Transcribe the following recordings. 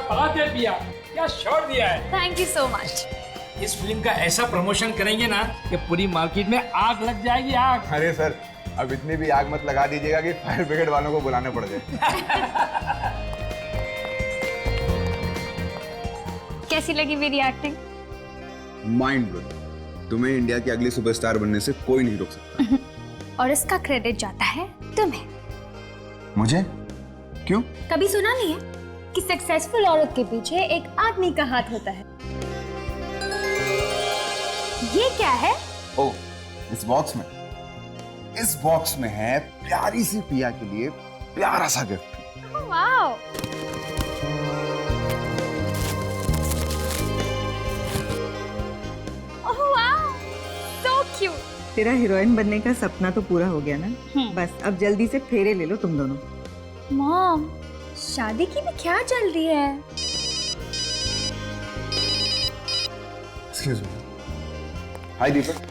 बात है पिया, क्या शॉट दिया है। Thank you so much. इस फिल्म का ऐसा प्रमोशन करेंगे ना कि पूरी मार्केट में आग लग जाएगी, आग। अरे सर, अब इतनी भी आग मत लगा दीजिएगा कि फायर ब्रिगेड वालों को बुलाने पड़ जाए। कैसी लगी मेरी एक्टिंग? Mind blowing. तुम्हें इंडिया की अगली सुपरस्टार बनने से कोई नहीं रोक सकता। और इसका क्रेडिट जाता है तुम्हें। मुझे? क्यों? कभी सुना नहीं है कि सक्सेसफुल औरत के पीछे एक आदमी का हाथ होता है? ये क्या है? ओ, इस बॉक्स में है प्यारी सी पिया के लिए प्यारा सा gift. Wow. Oh wow, so cute. तेरा हीरोइन बनने का सपना तो पूरा हो गया ना? बस अब जल्दी से फेरे ले लो तुम दोनों। मॉम, शादी की भी क्या चल रही है? Excuse me. हाय दीपक।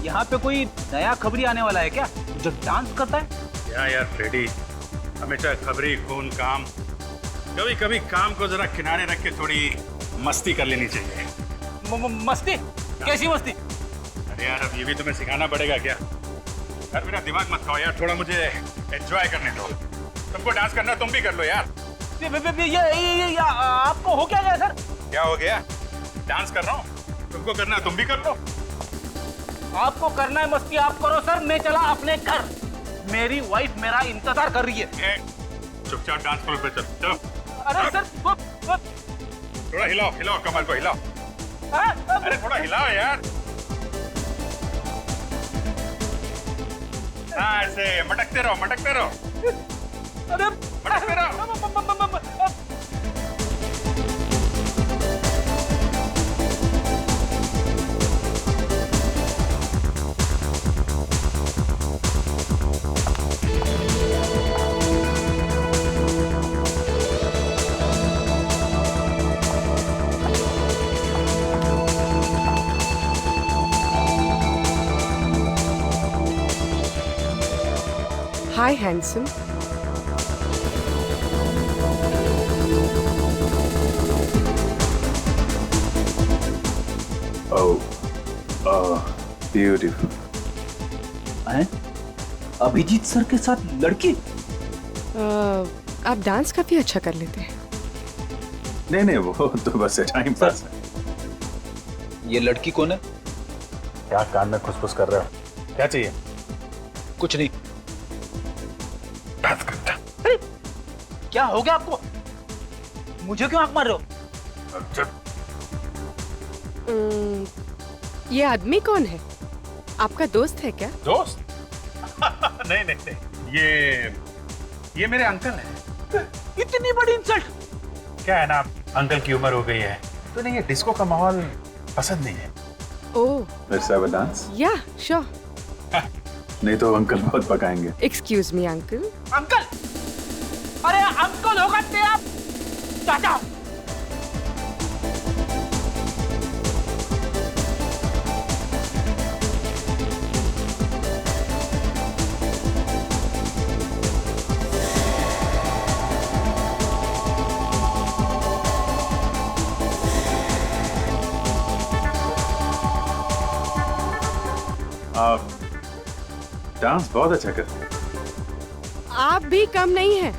यहाँ पे कोई नया खबरी आने वाला है क्या जो डांस करता है? यार फ्रेडी, हमेशा खबरी खून काम, कभी कभी काम को जरा किनारे रख के थोड़ी मस्ती कर लेनी चाहिए। मस्ती? कैसी मस्ती? अरे यार, अब ये भी तुम्हें सिखाना पड़ेगा क्या? यार मेरा दिमाग मत खाओ यार, थोड़ा मुझे एंजॉय करने दो। तुमको डांस करना तुम भी कर लो यार। ये आपको हो क्या गया सर? क्या हो गया? डांस कर रहा हूँ, तुमको करना तुम भी कर लो। आपको करना है मस्ती आप करो सर, मैं चला अपने घर। मेरी वाइफ मेरा इंतजार कर रही है। चुपचाप डांस फ्लोर पे चलो। अरे सर थोड़ा हिलाओ हिलाओ, कमर को हिलाओ। अरे थोड़ा हिलाओ यार। हाँ, ऐसे मटकते रहो मटकते रहो। अरे मटकते रहो। Hi, handsome. Oh, beautiful. हैं? अभिजीत सर के साथ लड़की? आप डांस काफी अच्छा कर लेते हैं। नहीं, वो तो बस टाइम पास है। ये लड़की कौन है? क्या कान में खुसफुस कर रहे हो? क्या चाहिए? कुछ नहीं। डांस करता। अरे क्या हो गया आपको? मुझे क्यों आंख मार रहे हो? ये आदमी कौन है? आपका दोस्त है क्या? दोस्त? नहीं, ये मेरे अंकल हैं। इतनी बड़ी इंसल्ट! क्या है ना, अंकल की उम्र हो गई है तो नहीं, ये डिस्को का माहौल पसंद नहीं है। ओह, Let's have a dance? या श्योर। नहीं तो अंकल बहुत पकाएंगे। Excuse me uncle. अंकल? अरे अंकल होगा तेरा चाचा। आप डांस बहुत अच्छा करते हैं। आप भी कम नहीं है।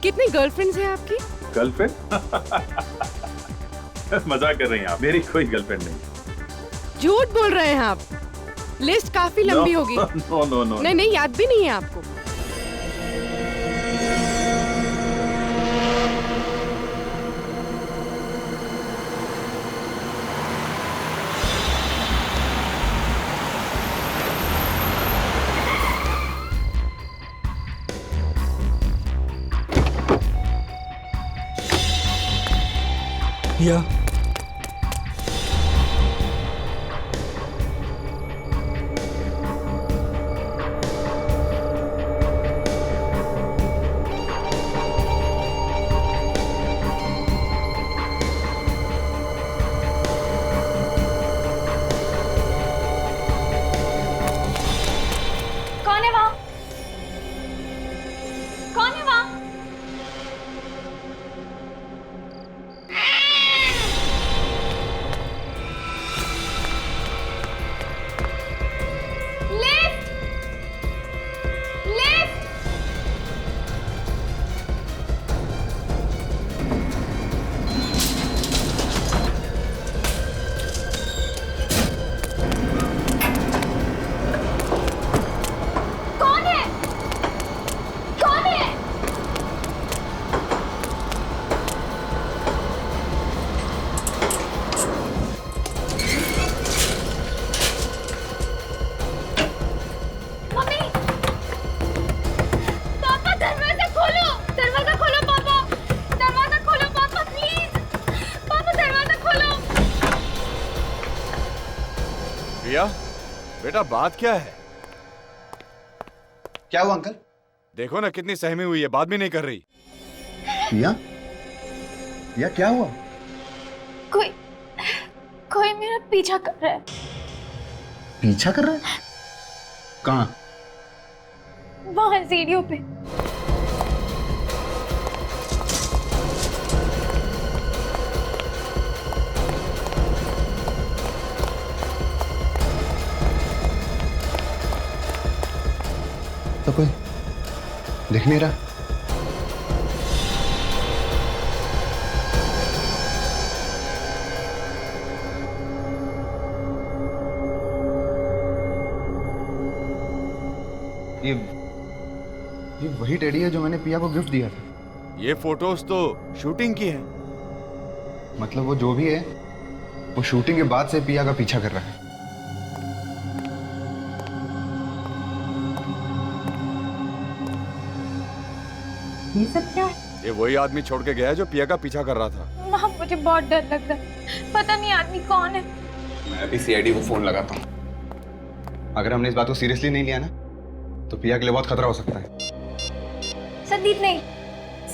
कितनी गर्लफ्रेंड्स हैं आपकी? गर्लफ्रेंड? मजाक कर रही हैं आप। मेरी कोई गर्लफ्रेंड नहीं। झूठ बोल रहे हैं आप। लिस्ट काफी लंबी होगी। No no no. नहीं नहीं, याद भी नहीं है आपको। या कौन है वहाँ? कौन है वहाँ? लिफ्ट! लिफ्ट! कौन है? कौन है? मम्मी! पापा दरवाजा खोलो! दरवाजा खोलो पापा! दरवाजा खोलो पापा प्लीज! पापा दरवाजा खोलो! प्रिया, बेटा बात क्या है? क्या हुआ अंकल? देखो ना कितनी सहमी हुई है, बात भी नहीं कर रही। पिया? पिया क्या हुआ? कोई कोई मेरा पीछा कर रहा है। पीछा कर रहा है? कहाँ? वहां सीढ़ियों पे। तो कोई दिख नहीं रहा। ये वही टेडी है जो मैंने पिया को गिफ्ट दिया था। ये फोटोज तो शूटिंग की है। मतलब वो जो भी है वो शूटिंग के बाद से पिया का पीछा कर रहा है। ये सब क्या है? ये वही आदमी छोड़ के गया है जो पिया का पीछा कर रहा था। माँ मुझे बहुत डर लग रहा है। पता नहीं आदमी कौन है। मैं अभी सीआईडी को फोन लगाता हूँ। अगर हमने इस बात को सीरियसली नहीं लिया ना तो पिया के लिए बहुत खतरा हो सकता है। संदीप नहीं,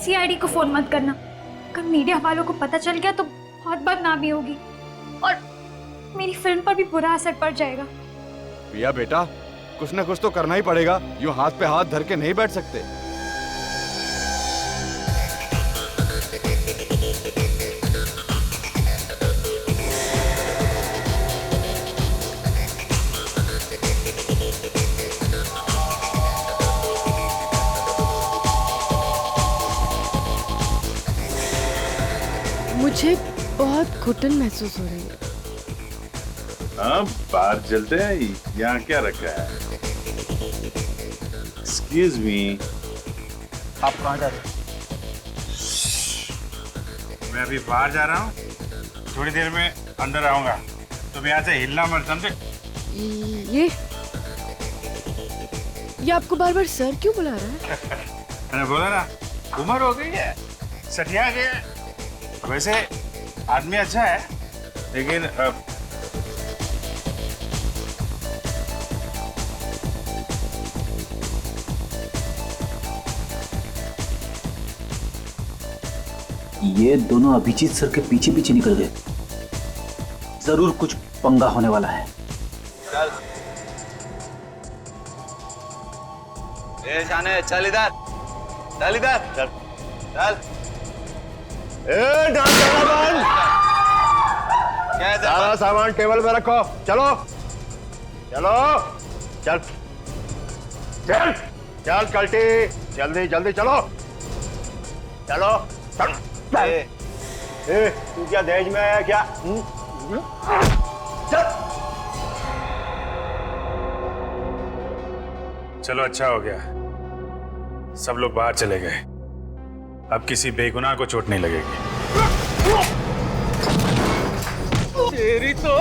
सीआईडी को फोन मत करना। अगर मीडिया वालों को पता चल गया तो बहुत बदनामी होगी और मेरी फिल्म पर भी बुरा असर पड़ जाएगा। पिया बेटा, कुछ ना कुछ तो करना ही पड़ेगा। यूं हाथ पे हाथ धर के नहीं बैठ सकते। मुझे बहुत घुटन महसूस हो रही है। हाँ, बाहर चलते हैं। यहाँ क्या रखा है? एक्सक्यूज मी, आप कहाँ जा रहे हैं? मैं अभी बाहर जा रहा हूँ, थोड़ी देर में अंदर आऊंगा। तुम यहाँ से हिलना मत, समझे? ये आपको बार बार सर क्यों बुला रहा है? मैंने बोला ना, उम्र हो गई है, सठिया गया है। वैसे आदमी अच्छा है, लेकिन ये दोनों अभिजीत सर के पीछे पीछे निकल गए। जरूर कुछ पंगा होने वाला है। शाने चल इधर, चल इधर, चल चल। डांस करना बंद। क्या सारा सामान टेबल पे रखो। चलो चलो चल चल चल कल्टी, जल्दी जल्दी चलो चलो चल। ए, तू क्या दहेज में आया क्या? चल। चलो अच्छा हो गया, सब लोग बाहर चले गए। अब किसी बेगुनाह को चोट नहीं लगेगी। तेरी तो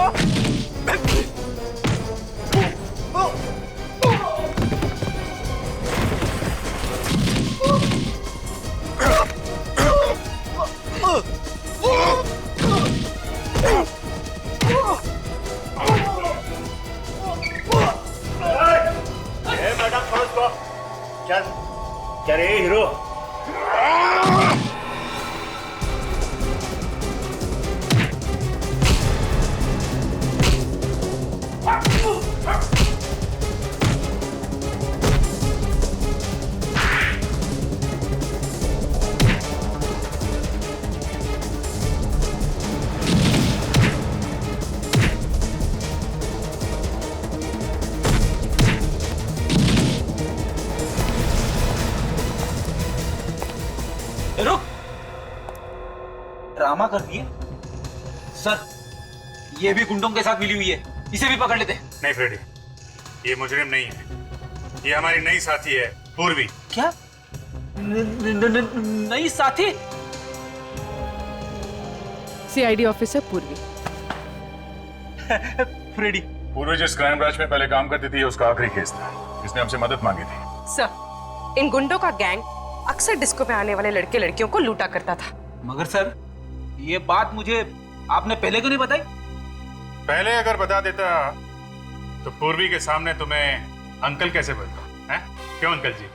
मैडम छोड़ उसको। चल चल रे हीरो। रुक, ड्रामा कर दिए सर। ये भी गुंडों के साथ मिली हुई है, इसे भी पकड़ लेते। नहीं फ्रेडी, ये मुजरिम नहीं है, ये हमारी नई साथी है पूर्वी। क्या नई साथी? सीआईडी ऑफिसर पूर्वी। फ्रेडी। पूर्वी जिस क्राइम ब्रांच में पहले काम करती थी, उसका आखिरी केस था, इसने हमसे मदद मांगी थी। सर, इन गुंडों का गैंग अक्सर डिस्को पे आने वाले लड़के लड़कियों को लूटा करता था। मगर सर, ये बात मुझे आपने पहले क्यों नहीं बताई? पहले अगर बता देता तो पूर्वी के सामने तुम्हें अंकल कैसे बोलता है? क्यों अंकल जी?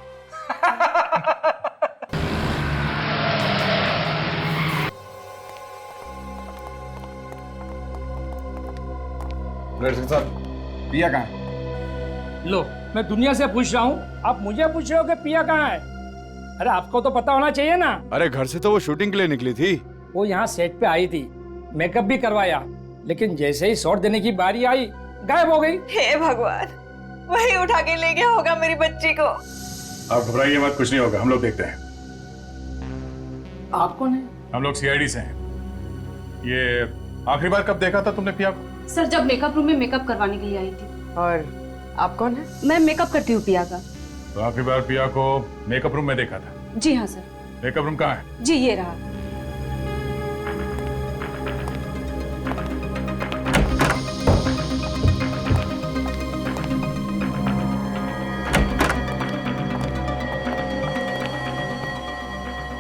साहब, पिया कहाँ है? लो, मैं दुनिया से पूछ रहा हूँ, आप मुझे पूछ रहे हो कि पिया कहाँ है? अरे आपको तो पता होना चाहिए ना। अरे घर से तो वो शूटिंग के लिए निकली थी। वो यहाँ सेट पे आई थी, मेकअप भी करवाया, लेकिन जैसे ही शॉट देने की बारी आई गायब हो गई। हे भगवान, वही उठा के ले गया होगा मेरी बच्ची को। आप घबराइए मत, कुछ नहीं होगा, हम लोग देखते हैं। आप कौन है? हम लोग सीआईडी से हैं। ये आखिरी बार कब देखा था तुमने पिया को? सर, जब मेकअप रूम में मेकअप करवाने के लिए आई थी। और आप कौन है? मैं मेकअप करती हूँ पिया का। तो आखिरी बार पिया को मेकअप रूम में देखा था? जी हाँ सर। मेकअप रूम कहाँ है? जी ये रहा।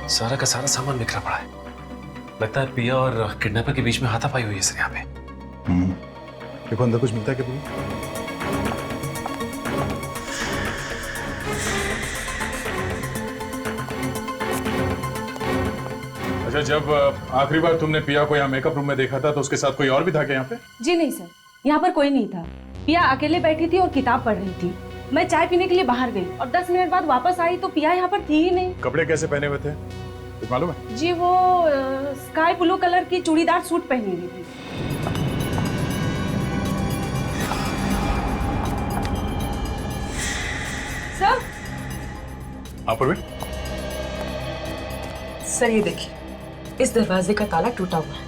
सारा का सारा सामान बिखरा पड़ा है। लगता है पिया और किडनैपर के बीच में हाथापाई हुई है सर यहाँ पे। देखो अंदर कुछ मिलता है क्या? अच्छा, जब आखिरी बार तुमने पिया को यहाँ मेकअप रूम में देखा था तो उसके साथ कोई और भी था क्या यहाँ पे? जी नहीं सर, यहाँ पर कोई नहीं था। पिया अकेले बैठी थी और किताब पढ़ रही थी। मैं चाय पीने के लिए बाहर गई और 10 मिनट बाद वापस आई तो पिया यहाँ पर थी ही नहीं। कपड़े कैसे पहने हुए थे कुछ मालूम है? जी वो स्काई ब्लू कलर की चूड़ीदार सूट पहनी हुई थी। सर। हाँ पूर्वी। सर ये देखिए, इस दरवाजे का ताला टूटा हुआ है।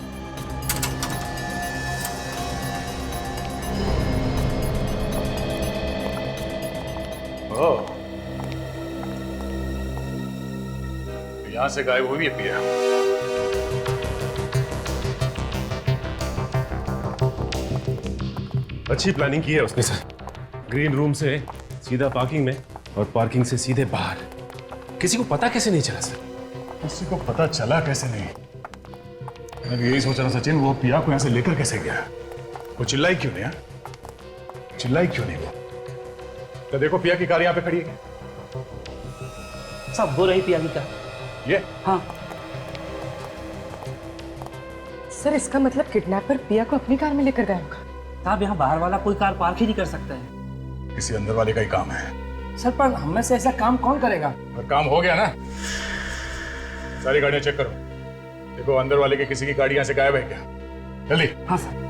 ओह, यहाँ से गायब हुई है पिया। अच्छी प्लानिंग की है उसने सर। ग्रीन रूम से सीधा पार्किंग में और पार्किंग से सीधे बाहर। किसी को पता कैसे नहीं चला सर? किसी को पता चला कैसे नहीं? मैं भी यही सोच रहा सचिन, वो पिया को यहाँ से लेकर कैसे गया? वो चिल्लाई क्यों नहीं? चिल्लाई क्यों नहीं वो? तो देखो पिया की कार यहाँ पे खड़ी है। सब हो रही पिया की कार। ये? हाँ सर, इसका मतलब किडनैपर पिया को अपनी कार में लेकर गया होगा। साहब, यहाँ बाहर वाला कोई कार पार्क ही नहीं कर सकता है। किसी अंदर वाले का ही काम है। सर, पर हम में से ऐसा काम कौन करेगा? और काम हो गया ना, सारी गाड़ियां चेक करो। देखो अंदर वाले की किसी की गाड़ी यहाँ से गायब है क्या? जल्दी। हाँ सर।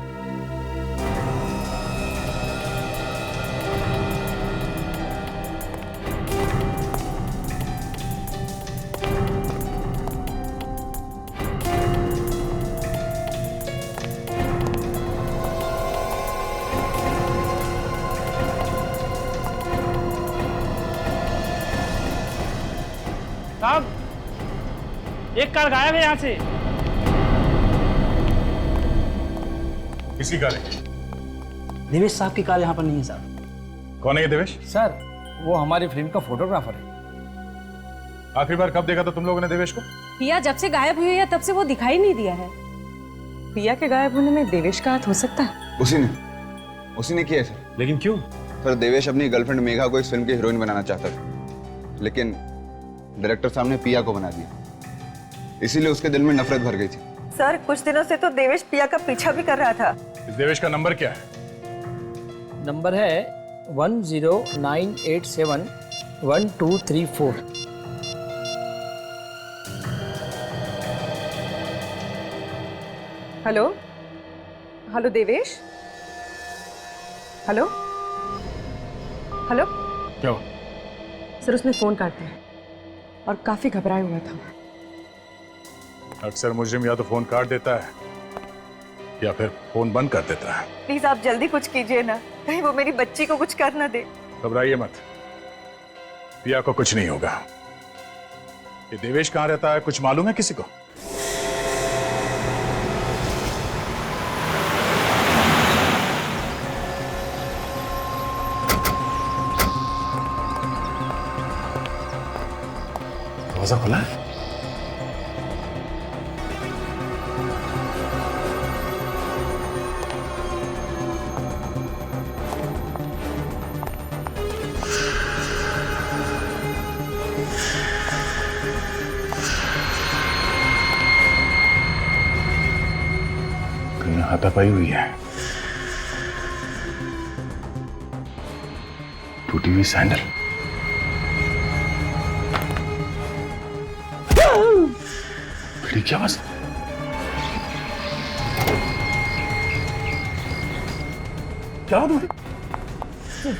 एक कार गायब है यहाँ से। किसकी कार है? देवेश साहब की कार यहाँ पर नहीं है साहब। कौन है ये देवेश? सर वो हमारी फिल्म का फोटोग्राफर है। आखिरी बार कब देखा था तुम लोगों ने देवेश को? पिया जब से गायब हुई है तब से वो दिखाई नहीं दिया है। पिया के गायब होने में देवेश का हाथ हो सकता है? उसी ने किया है सर। लेकिन क्यों? सर देवेश अपनी गर्लफ्रेंड मेघा को इस फिल्म की हीरोइन बनाना चाहता था, लेकिन डायरेक्टर साहब ने पिया को बना दिया, इसीलिए उसके दिल में नफरत भर गई थी। सर कुछ दिनों से तो देवेश पिया का पीछा भी कर रहा था। इस देवेश का नंबर क्या है? नंबर है 1098712334। Hello hello Devesh, hello hello. क्या हुआ? सर उसने फोन काट दिया और काफी घबराया हुआ था। अक्सर मुजरिम या तो फोन काट देता है या फिर फोन बंद कर देता है। प्लीज आप जल्दी कुछ कीजिए ना, कहीं वो मेरी बच्ची को कुछ कर ना दे। घबराइए मत, पिया को कुछ नहीं होगा। ये देवेश कहाँ रहता है कुछ मालूम है किसी को? दरवाजा खुला है? कहीं हाथापाई हुई है। टूटी हुई सैंडल। भिड़ी की आवाज। क्या हुआ?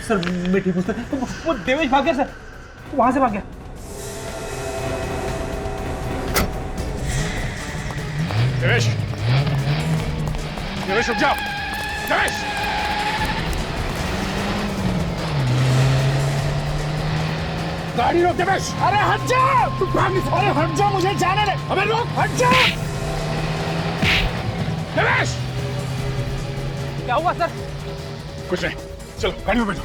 सर मैं ठीक हूँ सर। वो देवेश भाग गया सर, वहां से भाग गया। देवेश, देवेश रुक जाओ। देवेश, गाड़ी रोक देवेश। अरे हट जा, तू भाग नहीं। अरे हट जा, मुझे जाने दे। अबे रोक, हट जा। देवेश! क्या हुआ सर? कुछ नहीं, चलो गाड़ी में बैठो।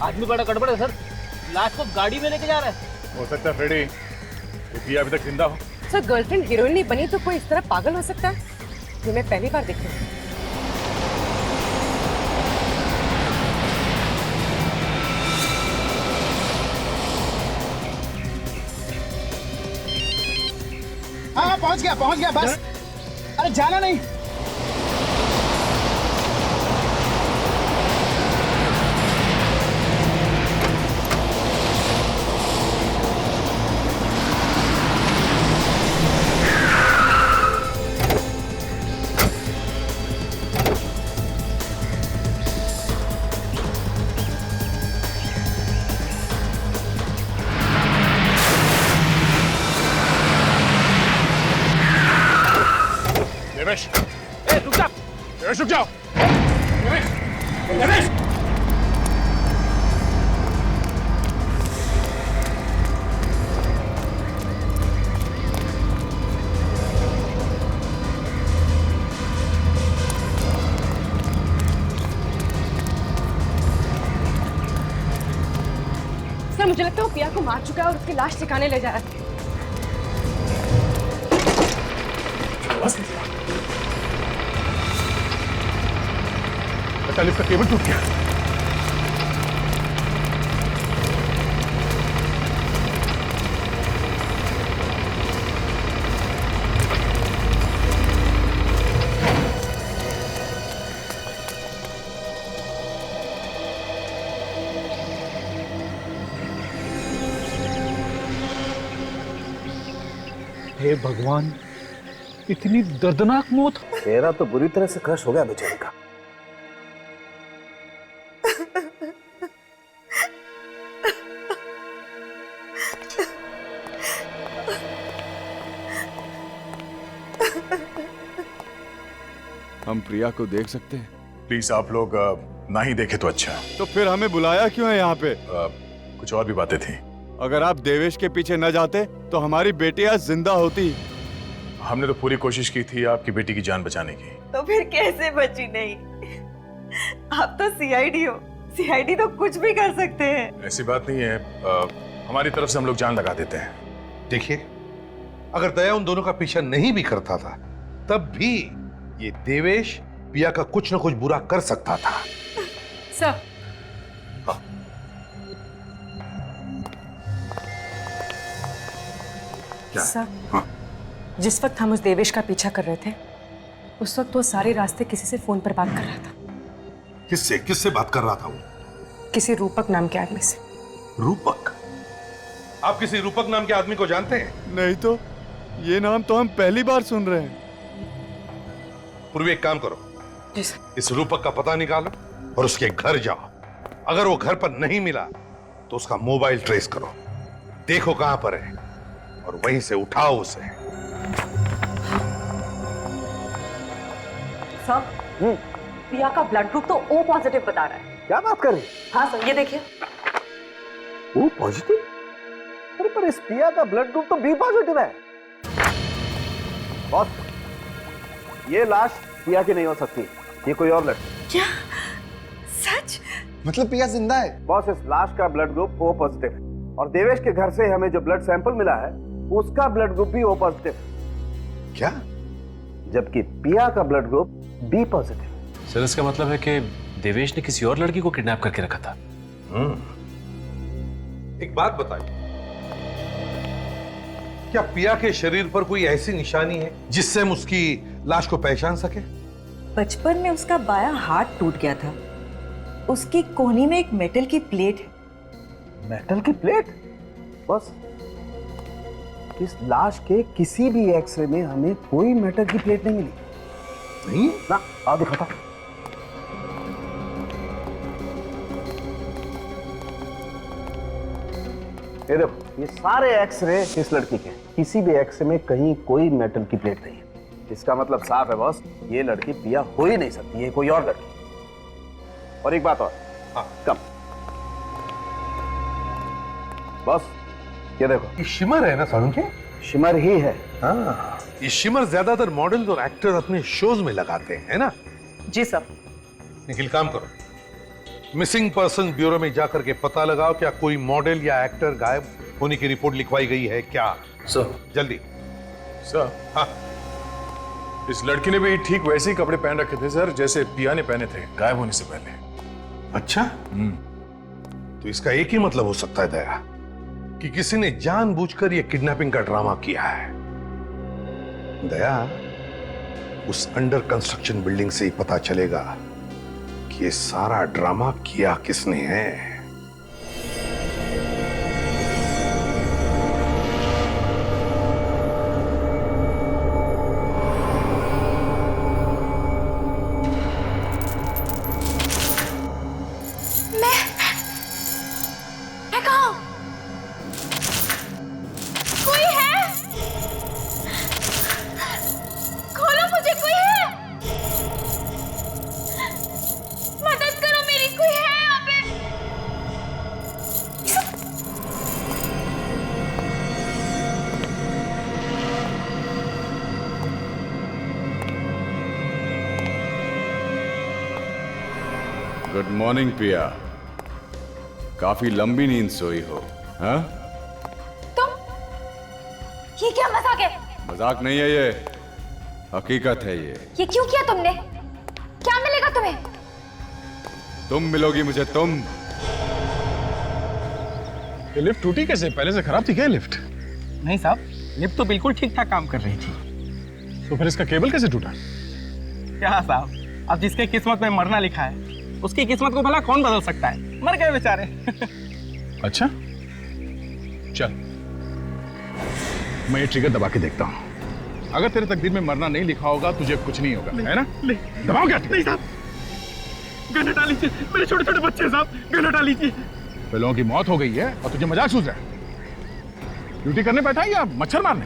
आदमी बड़ा गड़बड़ है सर, लाश को गाड़ी में लेके जा रहा है। हो सकता है फ्रेडी, ये पिया अभी तक जिंदा हो। सर गर्लफ्रेंड हीरोइन नहीं बनी तो कोई इस तरह पागल हो सकता है? ये मैं पहली बार देख रही हूँ। हाँ पहुंच गया बस। अरे जाना नहीं। देवेश, रुक जा। देवेश रुक जाओ। देवेश, देवेश! सर मुझे लगता है वो पिया को मार चुका है और उसकी लाश ठिकाने ले जा रहा है। लिफ्ट का केबल टूट गया। हे भगवान, इतनी दर्दनाक मौत। चेहरा तो बुरी तरह से क्रश हो गया बेचारे का। हम प्रिया को देख सकते हैं? प्लीज आप लोग ना ही देखे तो अच्छा। तो फिर हमें बुलाया क्यों है यहाँ पे? कुछ और भी बातें थी। अगर आप देवेश के पीछे न जाते तो हमारी बेटी आज जिंदा होती। हमने तो पूरी कोशिश की थी आपकी बेटी की जान बचाने की। तो फिर कैसे बची नहीं? आप तो सीआईडी हो, सीआईडी तो कुछ भी कर सकते हैं। ऐसी बात नहीं है, हमारी तरफ से हम लोग जान लगा देते हैं। देखिए, अगर दया उन दोनों का पीछा नहीं भी करता था तब भी ये देवेश पिया का कुछ न कुछ बुरा कर सकता था। सर, सर, जिस वक्त हम उस देवेश का पीछा कर रहे थे उस वक्त वो सारे रास्ते किसी से फोन पर बात कर रहा था। किससे बात कर रहा था वो? किसी रूपक नाम के आदमी से। रूपक? आप किसी रूपक नाम के आदमी को जानते हैं? नहीं तो, ये नाम तो हम पहली बार सुन रहे हैं। पूर्वी, एक काम करो, जी सर। इस रूपक का पता निकालो और उसके घर जाओ। अगर वो घर पर नहीं मिला तो उसका मोबाइल ट्रेस करो, देखो कहां पर है और वहीं से उठाओ उसे। सर, पिया का ब्लड ग्रुप तो O पॉजिटिव बता रहा है। क्या बात कर रही? हाँ सर, ये देखिए। O positive? अरे पर इस पिया का ब्लड ग्रुप तो B पॉजिटिव है। बॉस, ये लाश पिया की नहीं हो सकती, ये कोई और लड़की। क्या? सच? मतलब पिया जिंदा है? बॉस, इस लाश का ब्लड ग्रुप O पॉजिटिव है और देवेश के घर से हमें जो ब्लड सैंपल मिला है उसका ब्लड ग्रुप भी O पॉजिटिव है। क्या? जबकि पिया का blood group B positive. Sir, इसका मतलब है कि देवेश ने किसी और लड़की को किडनैप करके रखा था। एक बात बताइए, क्या पिया के शरीर पर कोई ऐसी निशानी है जिससे हम उसकी लाश को पहचान सके? बचपन में उसका बायां हाथ टूट गया था, उसकी कोहनी में एक मेटल की प्लेट है। मेटल की प्लेट? बस इस लाश के किसी भी एक्सरे में हमें कोई मेटल की प्लेट नहीं मिली। नहीं ना, आओ दिखाता। ये देखो, ये सारे एक्सरे इस लड़की के, किसी भी एक्सरे में कहीं कोई मेटल की प्लेट नहीं है। इसका मतलब साफ है बॉस, ये लड़की पिया हो ही नहीं सकती, ये कोई और लड़की। और एक बात और, हाँ कम बॉस, ये देखो, ये शिमर है ना सारुण के? शिमर ही है। हाँ, ये शिमर ज्यादातर मॉडल और एक्टर अपने शोज में लगाते हैं, है ना? जी सर। निखिल, काम करो, मिसिंग पर्सन ब्यूरो में जाकर के पता लगाओ क्या कोई मॉडल या एक्टर गायब होने की रिपोर्ट लिखवाई गई है क्या? सर। जल्दी। सर, हाँ, इस लड़की ने भी ठीक वैसे ही कपड़े पहन रखे थे सर जैसे पिया ने पहने थे गायब होने से पहले। अच्छा, तो इसका एक ही मतलब हो सकता है दया, कि किसी ने जानबूझकर यह किडनैपिंग का ड्रामा किया है। दया, उस अंडर कंस्ट्रक्शन बिल्डिंग से ही पता चलेगा कि ये सारा ड्रामा किया किसने है। गुड मॉर्निंग पिया, काफी लंबी नींद सोई हो। हाँ, तुम, ये क्या मजाक है? मजाक नहीं है ये, हकीकत है ये क्यों किया तुमने? क्या मिलेगा तुम्हें? तुम मिलोगी मुझे, तुम। ये लिफ्ट टूटी कैसे? पहले से खराब थी क्या लिफ्ट? नहीं साहब, लिफ्ट तो बिल्कुल ठीक ठाक काम कर रही थी। तो फिर इसका केबल कैसे टूटा? क्या साहब, अब जिसके किस्मत में मरना लिखा है उसकी किस्मत को भला कौन बदल सकता है? मर गए बेचारे। अच्छा, चल मैं ये ट्रिगर दबा के देखता हूं। अगर तेरे तकदीर में मरना नहीं लिखा होगा तुझे कुछ नहीं होगा, है ना? दबाओ क्या? नहीं साहब, गन हटा लीजिए, मेरे छोटे छोटे बच्चे साहब, गन हटा लीजिए। लोगों की मौत हो गई है और तुझे मजाक सूझ रहा है? ड्यूटी करने बैठा है या मच्छर मारने?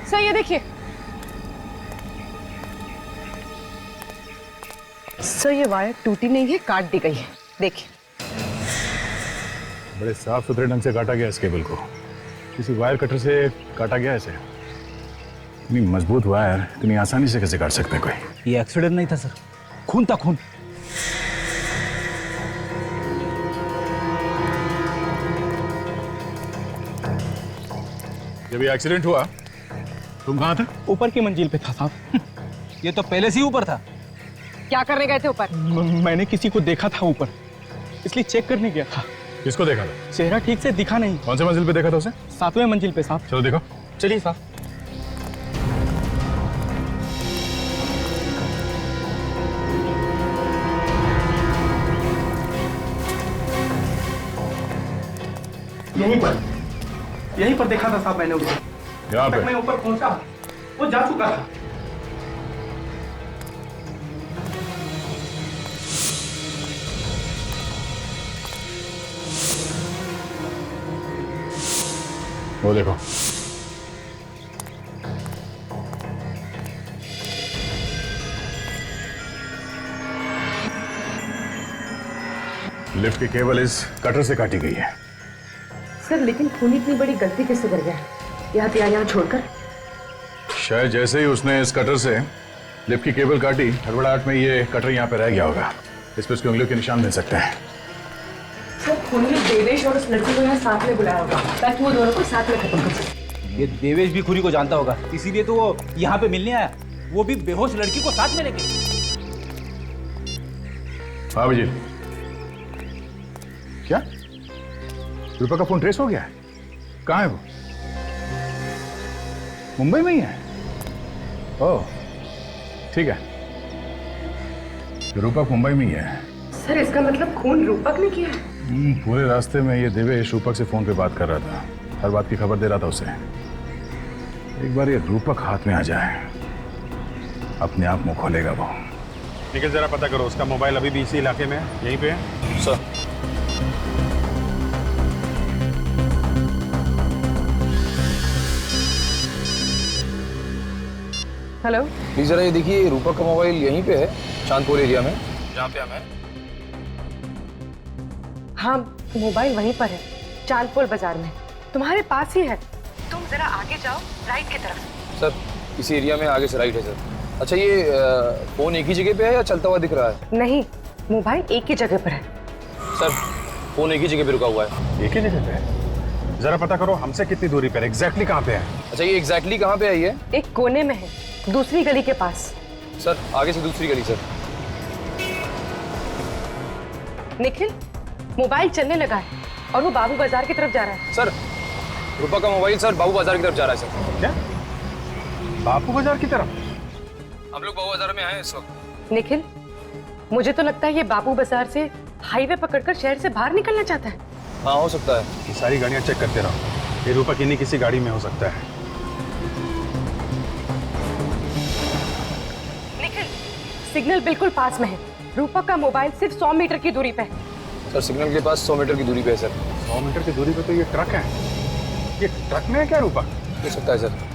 सर ये देखिए सर, ये वायर टूटी नहीं है, काट दी गई है, देखिए। बड़े साफ सुथरे ढंग से काटा गया इस केबल को, किसी वायर कटर से काटा गया इसे। इतनी मजबूत वायर इतनी आसानी से कैसे काट सकते हैं कोई? ये एक्सीडेंट नहीं था सर, खून था खून। जब ये एक्सीडेंट हुआ तुम कहाँ थे? ऊपर की मंजिल पे था साहब। ये तो पहले से ही ऊपर था। क्या करने गए थे ऊपर? मैंने किसी को देखा था ऊपर, इसलिए चेक करने गया था। किसको देखा था? चेहरा ठीक से दिखा नहीं। कौन से मंजिल पे देखा था उसे? 7वें मंजिल पे साहब। चलो देखो। चलिए साहब। यहीं पर देखा था साहब मैंने उसे। यहाँ पे? मैं ऊपर पहुंचा, वो जा चुका था। वो देखो। लिफ्ट की केबल इस कटर से काटी गई है। सर लेकिन खून इतनी बड़ी गलती कैसे कर गया यहाँ छोड़कर? शायद जैसे ही उसने इस कटर से लिफ्ट की केबल काटी, हड़बड़ाहट में ये कटर यहाँ पे रह गया होगा। इस पे उसकी उंगलियों के निशान मिल सकते हैं। सर खून ने देवेश और उस लड़की को यहाँ साथ में बुलाया होगा ताकि वो दोनों को साथ में खत्म कर सके। ये देवेश भी खुरी को जानता होगा, इसीलिए तो वो यहाँ पे मिलने आया, वो भी बेहोश लड़की को साथ में लेके। हाँ जी। क्या रूपा का फोन ट्रेस हो गया है? कहाँ है वो? मुंबई में ही है? ओह ठीक है, रूपक मुंबई में ही है। सर इसका मतलब खून रूपक ने किया? पूरे रास्ते में ये देवेश रूपक से फोन पे बात कर रहा था, हर बात की खबर दे रहा था उसे। एक बार ये रूपक हाथ में आ जाए, अपने आप मुंह खोलेगा वो। निखिल जरा पता करो, उसका मोबाइल अभी भी इसी इलाके में है, यहीं पे है? सर हेलो, प्लीज जरा ये देखिए, रूपक का मोबाइल यहीं पे है, चांदपुर एरिया में, जहाँ पे हम हैं। हाँ मोबाइल वहीं पर है, चांदपुर बाजार में, तुम्हारे पास ही है। तुम जरा आगे जाओ, राइट की तरफ। सर इसी एरिया में आगे से राइट है सर। अच्छा ये फोन एक ही जगह पे है या चलता हुआ दिख रहा है? नहीं, मोबाइल एक ही जगह पर है। सर फोन एक ही जगह पे रुका हुआ है। एक ही जगह पे है? जरा पता करो हमसे कितनी दूरी पर, एग्जैक्टली कहाँ पे है? अच्छा ये एग्जैक्टली कहाँ पे है ये? एक कोने में है, दूसरी गली के पास। सर आगे से दूसरी गली सर। निखिल मोबाइल चलने लगा है और वो बाबू बाजार की तरफ जा रहा है। सर रूपा का मोबाइल सर बाबू बाजार की तरफ जा रहा है सर। क्या बाबू बाजार की तरफ? हम लोग बाबू बाजार में आए इस वक्त। निखिल मुझे तो लगता है ये बाबू बाजार से हाईवे पकड़कर शहर से बाहर निकलना चाहता है। हाँ हो सकता है। ये सारी गाड़ियां चेक करते रहो, ये रूपक इन्हीं किसी गाड़ी में हो सकता है। निखिल सिग्नल बिल्कुल पास में है, रूपक का मोबाइल सिर्फ 100 मीटर की दूरी पे है। सर सिग्नल के पास 100 मीटर की दूरी पे है सर। 100 मीटर की दूरी पे तो ये ट्रक है। ये ट्रक में है क्या रूपक? हो सकता है सर।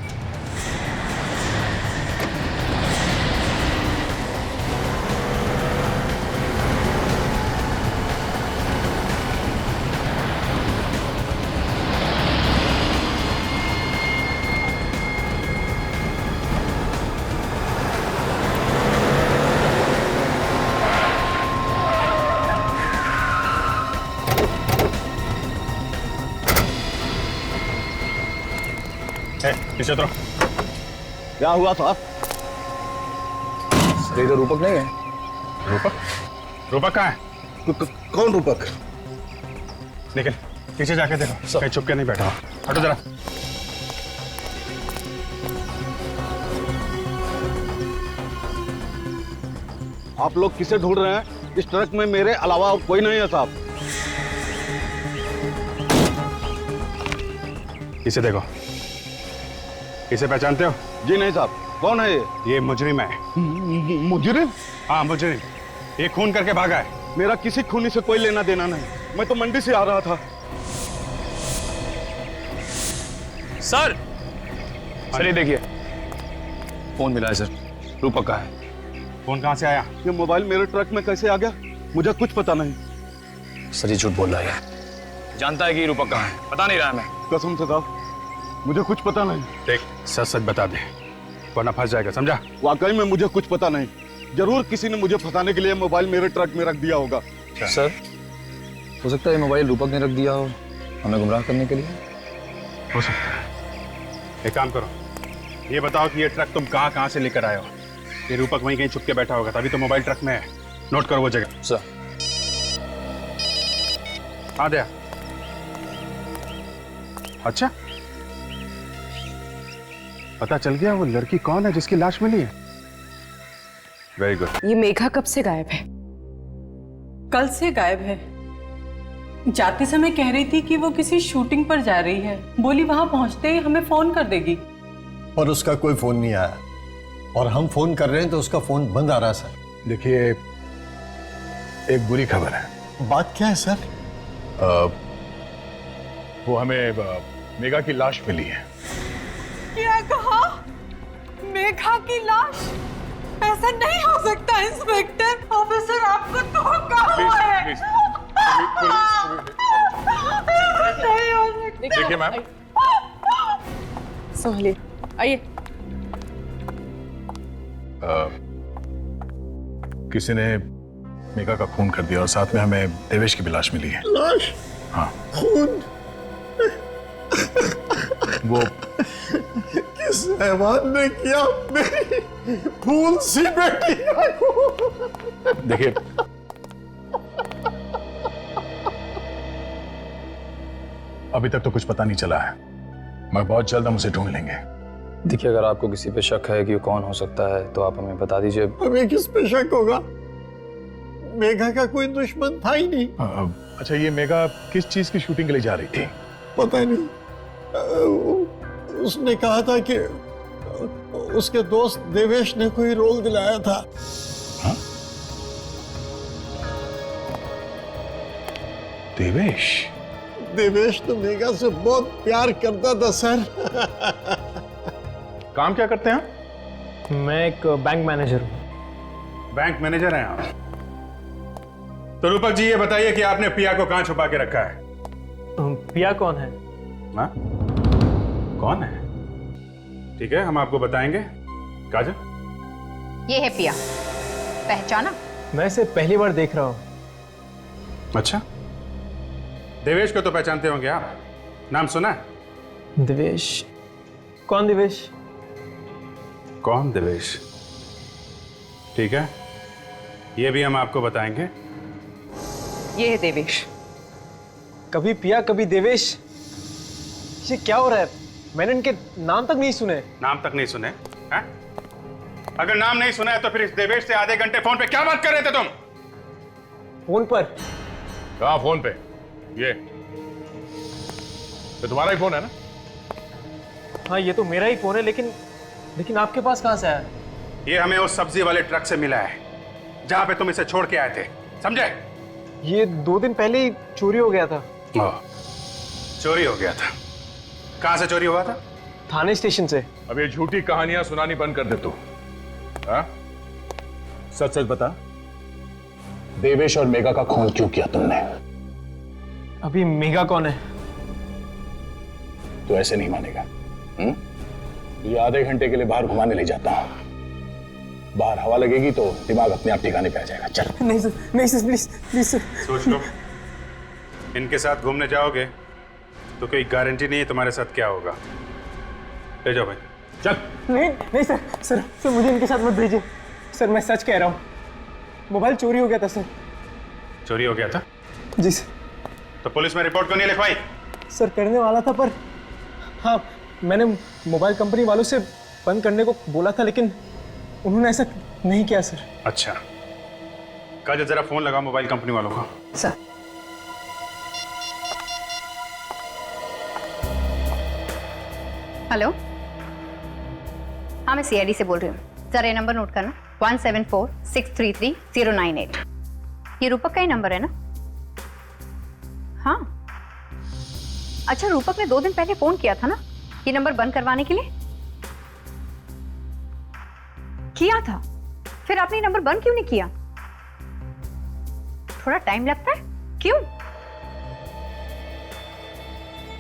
पीछे उतरो। क्या हुआ साहब? सर इधर रूपक नहीं है। रूपक? रूपक कहाँ है? कौन रूपक? निखिल पीछे जाके देखो, कहीं छुप के नहीं बैठा। हटो जरा। आप लोग किसे ढूंढ रहे हैं? इस ट्रक में मेरे अलावा कोई नहीं है साहब। इसे देखो, इसे पहचानते हो? जी नहीं साहब। कौन है ये? ये मुजरिम है। मुजरिम? हाँ मुजरिम। एक खून करके भागा है। मेरा किसी खूनी से कोई लेना देना नहीं, मैं तो मंडी से आ रहा था। सर चलिए देखिए, फोन मिला है सर, रूपक का है। फोन कहाँ से आया? ये मोबाइल मेरे ट्रक में कैसे आ गया, मुझे कुछ पता नहीं। सर ये झूठ बोल रहा है, जानता है कि रूपक कहाँ है, बता नहीं रहा मैं। कसम से साहब मुझे कुछ पता नहीं। देख सच सच बता दे, वरना फंस जाएगा, समझा? वाकई में मुझे कुछ पता नहीं। जरूर किसी ने मुझे फंसाने के लिए मोबाइल मेरे ट्रक में रख दिया होगा। सर हो सकता है मोबाइल रूपक ने रख दिया हो हमें गुमराह करने के लिए। हो सकता है। एक काम करो, ये बताओ कि ये ट्रक तुम कहाँ से लेकर आए हो? ये रूपक वहीं कहीं छुप के बैठा होगा, तभी तो मोबाइल ट्रक में है। नोट करो वो जगह। सर हाँ दया। अच्छा, पता चल गया वो लड़की कौन है जिसकी लाश मिली है? Very good. ये मेघा कब से गायब है? कल से गायब है। जाते समय कह रही थी कि वो किसी शूटिंग पर जा रही है, बोली वहां पहुंचते ही हमें फोन कर देगी। और उसका कोई फोन नहीं आया, और हम फोन कर रहे हैं तो उसका फोन बंद आ रहा है सर। देखिए एक बुरी खबर है। बात क्या है सर? वो हमें मेघा की लाश मिली है। क्या कहा? मेघा की लाश? ऐसा नहीं हो सकता इंस्पेक्टर। ऑफिसर आपको धोखा हुआ है। नहीं हो सकता। देखिए मैम, संभालिए, आइए। किसी ने मेघा का खून कर दिया और साथ में हमें देवेश की भी लाश मिली है। लाश? हाँ। खून? वो किस हैवान ने किया मेरी फूल सी बेटी? देखिए अभी तक तो कुछ पता नहीं चला है, मगर बहुत जल्द हम उसे ढूंढ लेंगे। देखिए अगर आपको किसी पे शक है कि वो कौन हो सकता है तो आप हमें बता दीजिए। हमें किस पे शक होगा? मेघा का कोई दुश्मन था ही नहीं। अच्छा, ये मेघा किस चीज की शूटिंग के लिए जा रही थी? पता नहीं, उसने कहा था कि उसके दोस्त देवेश ने कोई रोल दिलाया था। हाँ? देवेश? देवेश तो मेघा से बहुत प्यार करता था सर। काम क्या करते हैं? मैं एक बैंक मैनेजर हूँ। बैंक मैनेजर हैं आप? तो रूपक जी ये बताइए कि आपने पिया को कहां छुपा के रखा है? पिया कौन है? हाँ? कौन है? ठीक है, हम आपको बताएंगे। काजल? ये है पिया, पहचाना? मैं इसे पहली बार देख रहा हूँ। अच्छा, देवेश को तो पहचानते होंगे आप, नाम सुना है? देवेश? कौन देवेश? कौन देवेश? ठीक है, ये भी हम आपको बताएंगे। ये है देवेश। कभी पिया कभी देवेश, ये क्या हो रहा है? मैंने इनके नाम तक नहीं सुने। नाम तक नहीं सुने? हैं? अगर नाम नहीं सुना है तो फिर इस देवेश से आधे घंटे फोन पे क्या बात कर रहे थे तुम? फोन पर? कहाँ फोन पे? ये तुम्हारा ही फोन है ना? हाँ ये तो मेरा ही फोन है, लेकिन आपके पास कहाँ से आया? ये हमें उस सब्जी वाले ट्रक से मिला है जहां पे तुम इसे छोड़ के आए थे, समझे? ये 2 दिन पहले ही चोरी हो गया था। चोरी हो गया था? कहां से चोरी हुआ था? थाने स्टेशन से। अब ये झूठी कहानियां सुनानी बंद कर दे तू। हाँ? सच सच बता, देवेश और मेघा का खून क्यों किया तुमने? अभी मेघा कौन है? तू ऐसे नहीं मानेगा। ये आधे घंटे के लिए बाहर घुमाने ले जाता हूं, बाहर हवा लगेगी तो दिमाग अपने आप ठिकाने पे आ जाएगा। चल। नहीं सर, नहीं सर, प्लीज प्लीज सर। सोच लो, इनके साथ घूमने जाओगे तो कोई गारंटी नहीं है तुम्हारे साथ क्या होगा। ले जाओ भाई, चल। नहीं सर, सर मुझे इनके साथ मत भेजिए सर, मैं सच कह रहा हूँ। मोबाइल चोरी हो गया था सर। चोरी हो गया था? जी सर। तो पुलिस में रिपोर्ट क्यों नहीं लिखवाई? सर करने वाला था, पर हाँ मैंने मोबाइल कंपनी वालों से बंद करने को बोला था, लेकिन उन्होंने ऐसा नहीं किया सर। अच्छा, काजल जरा फोन लगा मोबाइल कंपनी वालों को। सर। हेलो, हाँ मैं सीआईडी से बोल रही हूँ। जरा ये नंबर नोट करना। 174633098। ये रूपक का ही नंबर है ना? हाँ। अच्छा, रूपक ने 2 दिन पहले फोन किया था ना ये नंबर बंद करवाने के लिए? किया था। फिर आपने ये नंबर बंद क्यों नहीं किया? थोड़ा टाइम लगता है, क्यों?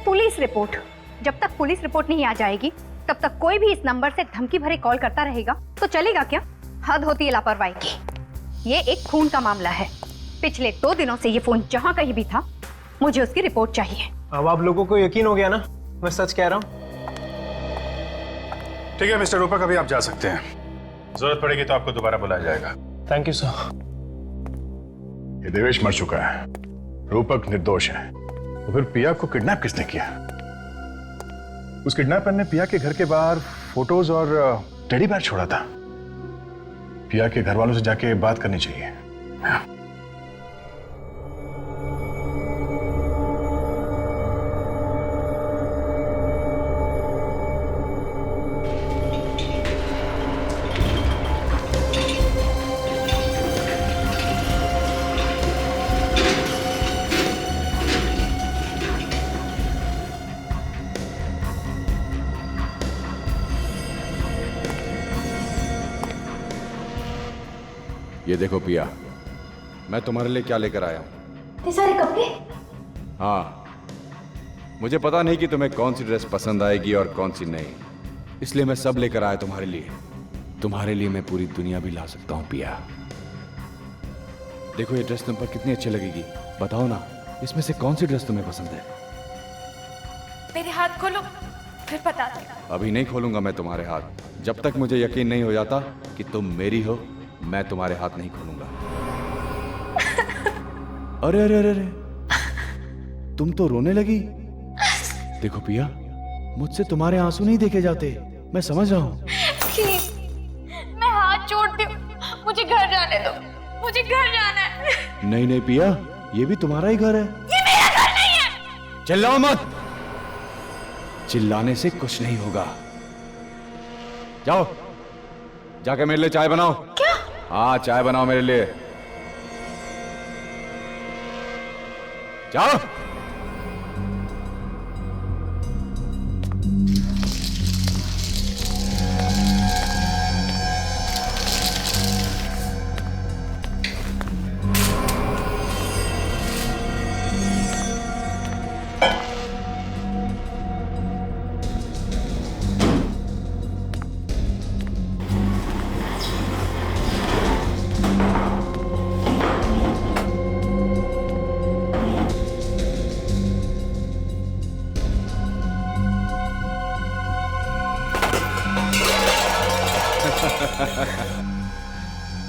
Police report. जब तक पुलिस रिपोर्ट नहीं आ जाएगी तब तक कोई भी इस नंबर से धमकी भरे कॉल करता रहेगा तो चलेगा क्या? हद होती है लापरवाही की। ये एक खून का मामला है। पिछले 2 दिनों से ये फोन जहां कहीं भी था, मुझे उसकी रिपोर्ट चाहिए। अब आप लोगों को यकीन हो गया ना, मैं सच कह रहा हूँ। ठीक है मिस्टर रूपक, अभी आप जा सकते हैं। जरूरत पड़ेगी तो आपको दोबारा बुलाया जाएगा। Thank you sir. ये देवेश मर चुका है, रूपक निर्दोष है। तो फिर पिया को किडनैप किसने किया? उस किडनैपर ने पिया के घर के बाहर फोटोज और टेडी बेयर छोड़ा था। पिया के घर वालों से जाके बात करनी चाहिए। ये देखो पिया, मैं तुम्हारे लिए क्या लेकर आया हूं। ये सारे कपड़े? हाँ, मुझे पता नहीं कि तुम्हें कौन सी ड्रेस पसंद आएगी और कौन सी नहीं, इसलिए मैं सब लेकर आया तुम्हारे लिए। तुम्हारे लिए मैं पूरी दुनिया भी ला सकता हूं पिया। देखो ये ड्रेस तुम पर कितनी अच्छी लगेगी, बताओ ना इसमें से कौन सी ड्रेस तुम्हें पसंद है? मेरे हाथ खोलो, फिर बता दो। अभी नहीं खोलूंगा मैं तुम्हारे हाथ, जब तक मुझे यकीन नहीं हो जाता कि तुम मेरी हो। मैं तुम्हारे हाथ नहीं खोलूंगा। अरे अरे अरे अरे, तुम तो रोने लगी। देखो पिया, मुझसे तुम्हारे आंसू नहीं देखे जाते, मैं समझ रहा हूं। प्लीज, मैं हाथ जोड़ती हूँ, मुझे घर जाने दो, मुझे घर जाना है। नहीं नहीं पिया, ये भी तुम्हारा ही घर है। ये मेरा घर नहीं है। चिल्लाओ मत, चिल्लाने से कुछ नहीं होगा। जाओ जाके मेरे लिए चाय बनाओ। क्या? हाँ, चाय बनाओ मेरे लिए, जाओ।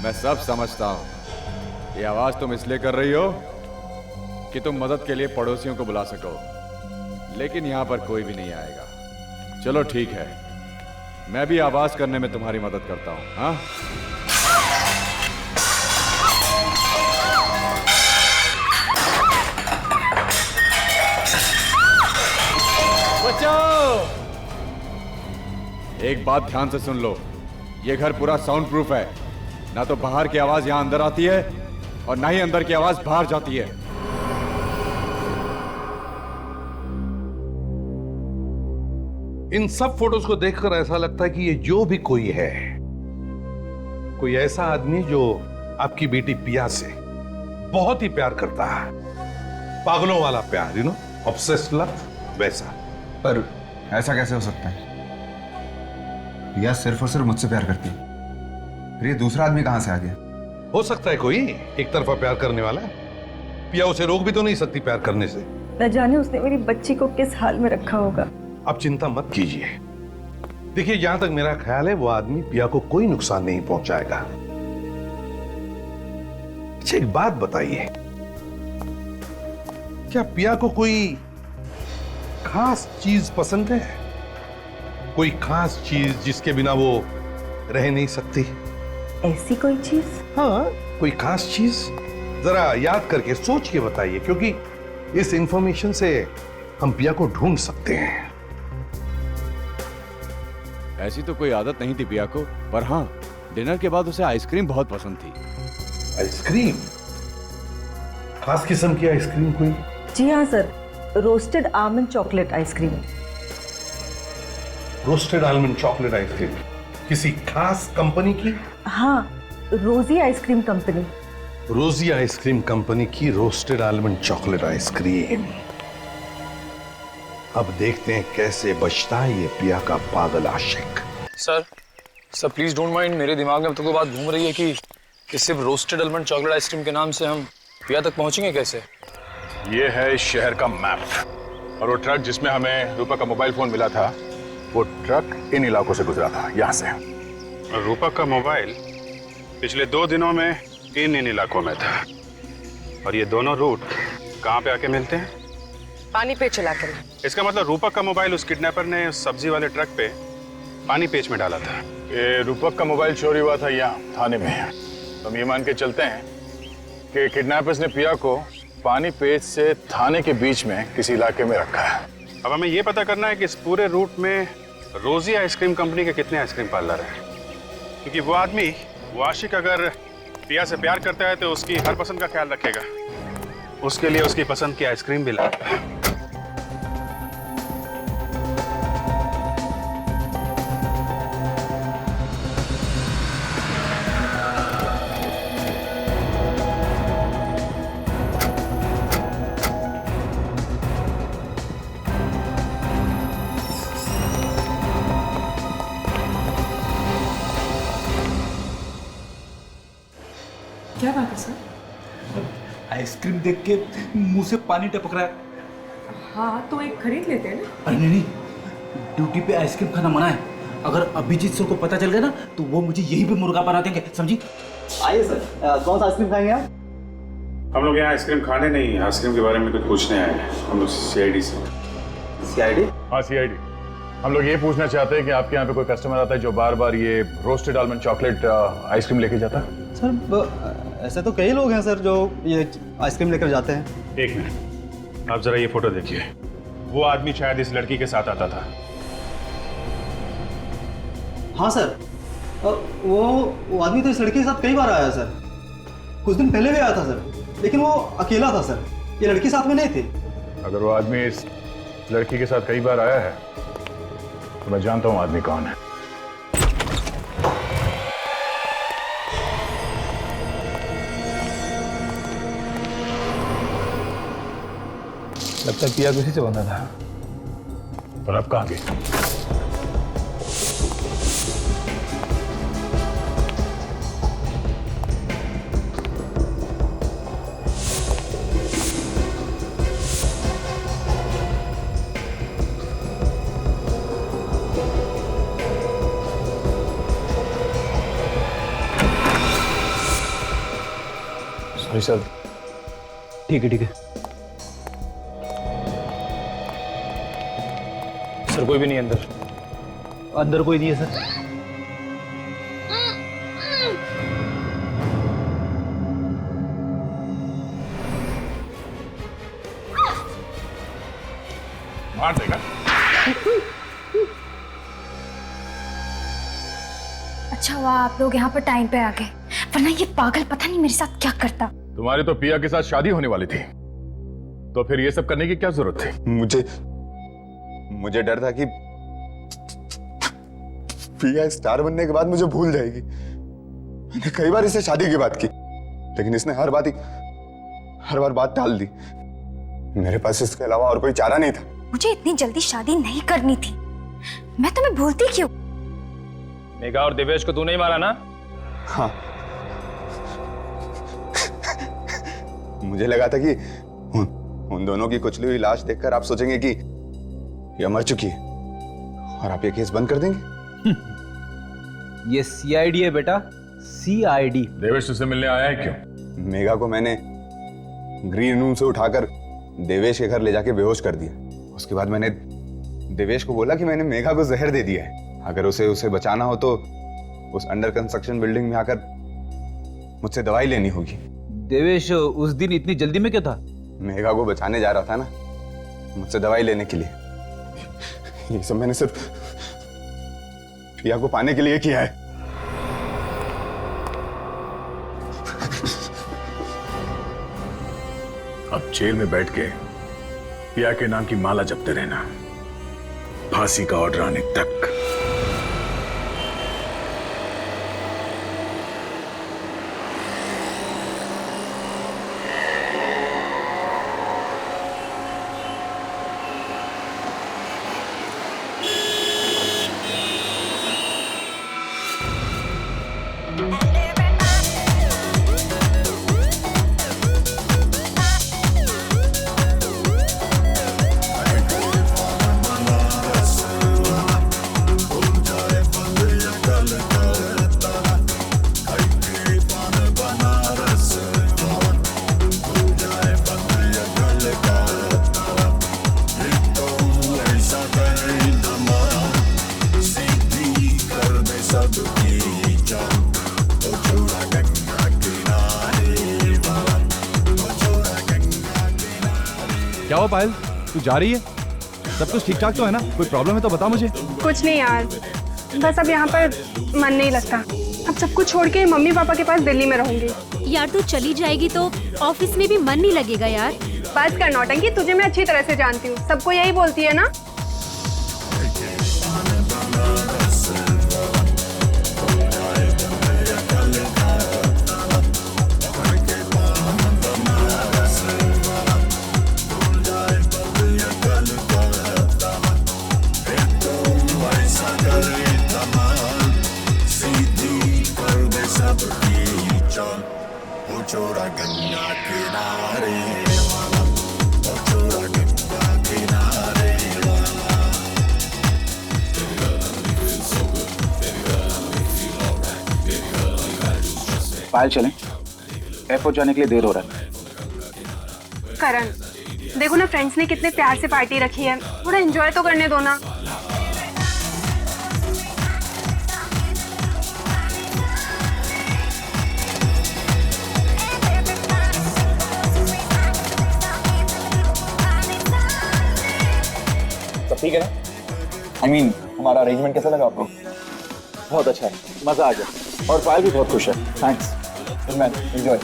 मैं सब समझता हूं। ये आवाज तुम इसलिए कर रही हो कि तुम मदद के लिए पड़ोसियों को बुला सको, लेकिन यहां पर कोई भी नहीं आएगा। चलो ठीक है, मैं भी आवाज करने में तुम्हारी मदद करता हूं। हाँ, बचाओ। एक बात ध्यान से सुन लो, ये घर पूरा साउंड प्रूफ है। ना तो बाहर की आवाज यहां अंदर आती है और ना ही अंदर की आवाज बाहर जाती है। इन सब फोटोज को देखकर ऐसा लगता है कि ये जो भी कोई है, कोई ऐसा आदमी जो आपकी बेटी पिया से बहुत ही प्यार करता है, पागलों वाला प्यार, यू नो, ऑब्सेस्ड लव, वैसा। पर ऐसा कैसे हो सकता है? पिया सिर्फ और सिर्फ मुझसे प्यार करती है, फिर ये दूसरा आदमी कहां से आ गया? हो सकता है कोई एक तरफा प्यार करने वाला। पिया उसे रोक भी तो नहीं सकती प्यार करने से। न जाने उसने मेरी बच्ची को किस हाल में रखा होगा। आप चिंता मत कीजिए। देखिए, जहां तक मेरा ख्याल है वो आदमी पिया को कोई नुकसान नहीं पहुंचाएगा। अच्छा एक बात बताइए, क्या पिया को कोई खास चीज पसंद है? कोई खास चीज जिसके बिना वो रह नहीं सकती? ऐसी कोई चीज? हाँ, कोई खास चीज जरा याद करके सोच के बताइए, क्योंकि इस इंफॉर्मेशन से हम पिया को ढूंढ सकते हैं। ऐसी तो कोई आदत नहीं थी पिया को, पर हाँ, डिनर के बाद उसे आइसक्रीम बहुत पसंद थी। आइसक्रीम? खास किस्म की आइसक्रीम कोई? जी हाँ sir, roasted almond chocolate ice cream. Roasted almond chocolate ice cream किसी खास कंपनी की? हाँ, रोजी आइसक्रीम कंपनी। रोजी आइसक्रीम कंपनी की रोस्टेड आलमंड चॉकलेट आइसक्रीम। अब देखते हैं कैसे बचता है ये पिया का पागल आशिक। सर प्लीज डोंट माइंड, मेरे दिमाग में अब तक तो बात घूम रही है कि सिर्फ रोस्टेड आलमंड चॉकलेट आइसक्रीम के नाम से हम पिया तक पहुंचेंगे कैसे? ये है इस शहर का मैप, और वो ट्रक जिसमें हमें रूपक का मोबाइल फोन मिला था, वो ट्रक इन इलाकों से गुजरा था, यहाँ से। और रूपक का मोबाइल पिछले 2 दिनों में इन इलाकों में था। और ये दोनों रूट कहाँ पे आके मिलते हैं? पानी पे चला कर। इसका मतलब रूपक का मोबाइल उस किडनैपर ने सब्जी वाले ट्रक पे पानी पेच में डाला था। ये रूपक का मोबाइल चोरी हुआ था यहाँ थाने में। हम ये मान के चलते हैं कि किडनैपर्स ने पिया को पानी पेच से थाने के बीच में किसी इलाके में रखा है। अब हमें ये पता करना है कि इस पूरे रूट में रोजी आइसक्रीम कंपनी के कितने आइसक्रीम पार्लर हैं, क्योंकि वो आदमी, वो आशिक अगर पिया से प्यार करता है तो उसकी हर पसंद का ख्याल रखेगा, उसके लिए उसकी पसंद की आइसक्रीम भी लाएगा। क्या बात है सर? आइसक्रीम देख के मुंह से पानी टपक रहा है। हाँ तो एक खरीद लेते हैं ना। अरे नहीं, ड्यूटी पे आइसक्रीम खाना मना है। अगर अभिजीत सर को पता चल गया ना तो वो मुझे यहीं पे मुर्गा बना देंगे, समझी? आइए सर, कौन सा आइसक्रीम खाएंगे आप? हम लोग यहाँ आइसक्रीम खाने नहीं, आइसक्रीम के बारे में कुछ पूछने आए हैं। हम लोग सीआईडी से। सीआईडी? हाँ सीआईडी। हम लोग ये पूछना चाहते हैं कि आपके यहाँ पे कोई कस्टमर आता है जो बार बार ये रोस्टेड आलमंड चॉकलेट आइसक्रीम लेके जाता है? सर ऐसे तो कई लोग हैं सर जो ये आइसक्रीम लेकर जाते हैं। एक मिनट, आप जरा ये फोटो देखिए। वो आदमी शायद इस लड़की के साथ आता था। हाँ सर, वो आदमी तो इस लड़की के साथ कई बार आया सर। कुछ दिन पहले भी आया था सर, लेकिन वो अकेला था सर, ये लड़की साथ में नहीं थी। अगर वो आदमी इस लड़की के साथ कई बार आया है तो मैं जानता हूँ आदमी कौन है। लगता है पिया किसी से बंधा था। और अब कहाँ गई? Sorry sir. ठीक है सर, कोई भी नहीं अंदर। अंदर कोई नहीं है सर। मार देगा। अच्छा हुआ आप लोग यहाँ पर टाइम पे आ गए, वरना ये पागल पता नहीं मेरे साथ क्या करता। तुम्हारी तो पिया के साथ शादी होने वाली थी, तो फिर ये सब करने की क्या जरूरत थी? मुझे डर था कि पिया स्टार बनने के बाद मुझे भूल जाएगी। मैंने कई बार इससे शादी की बात की, लेकिन इसने हर बार बात टाल दी। मेरे पास इसके अलावा और कोई चारा नहीं था। मुझे इतनी जल्दी शादी नहीं करनी थी। मैं तुम्हें भूलती क्यों? मेघा और देवेश को तू नहीं मारा ना? हाँ। मुझे लगा था कि उन दोनों की कुचली हुई लाश देखकर आप सोचेंगे कि यह मर चुकी है और आप ये केस बंद कर देंगे। ये सीआईडी है बेटा, सीआईडी। देवेश तुझसे मिलने आया है क्यों? मेघा को मैंने ग्रीन रूम से उठाकर देवेश के घर ले जाके बेहोश कर दिया। उसके बाद मैंने देवेश को बोला कि मैंने मेघा को जहर दे दिया है, अगर उसे बचाना हो तो उस अंडर कंस्ट्रक्शन बिल्डिंग में आकर मुझसे दवाई लेनी होगी। देवेश उस दिन इतनी जल्दी में क्या था? मेघा को बचाने जा रहा था ना, मुझसे दवाई लेने के लिए। ये सब मैंने सिर्फ पिया को पाने के लिए किया है। अब जेल में बैठ के पिया के नाम की माला जपते रहना, फांसी का ऑर्डर आने तक। क्या हुआ पायल, तू जा रही है? सब कुछ ठीक ठाक तो है ना? कोई प्रॉब्लम है तो बता मुझे। कुछ नहीं यार, बस अब यहाँ पर मन नहीं लगता। अब सब कुछ छोड़ के मम्मी पापा के पास दिल्ली में रहूंगी। यार तू चली जाएगी तो ऑफिस में भी मन नहीं लगेगा यार। बस कर नौटंकी, तुझे मैं अच्छी तरह से जानती हूँ, सबको यही बोलती है ना। पायल चलें, एयरपोर्ट जाने के लिए देर हो रहा है। करण, देखो ना फ्रेंड्स ने कितने प्यार से पार्टी रखी है, थोड़ा एंजॉय तो करने दो ना। सब ठीक है ना? I mean, हमारा अरेंजमेंट कैसा लगा आपको? बहुत अच्छा है, मजा आ गया और पायल भी बहुत खुश है। Thanks man, enjoy.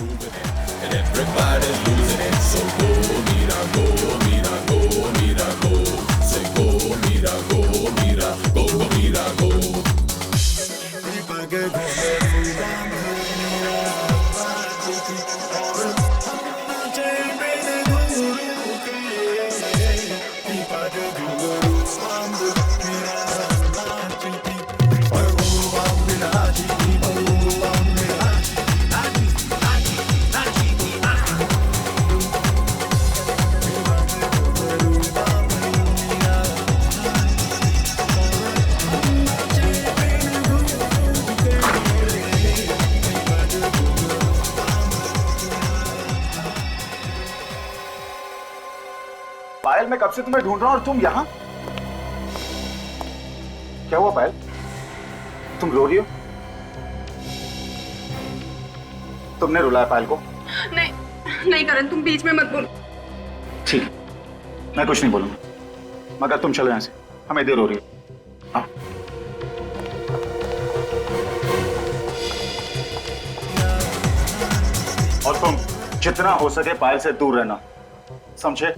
पायल, मैं कब से तुम्हें ढूंढ रहा हूं और तुम यहाँ? क्या हुआ पायल? तुम रो रही हो? तुमने रुलाया पायल को? नहीं नहीं करण, तुम बीच में मत बोलो। ठीक, मैं कुछ नहीं बोलूंगा, मगर तुम चलो यहाँ से, हमें देर हो रही है। आओ। और तुम जितना हो सके पायल से दूर रहना, समझे?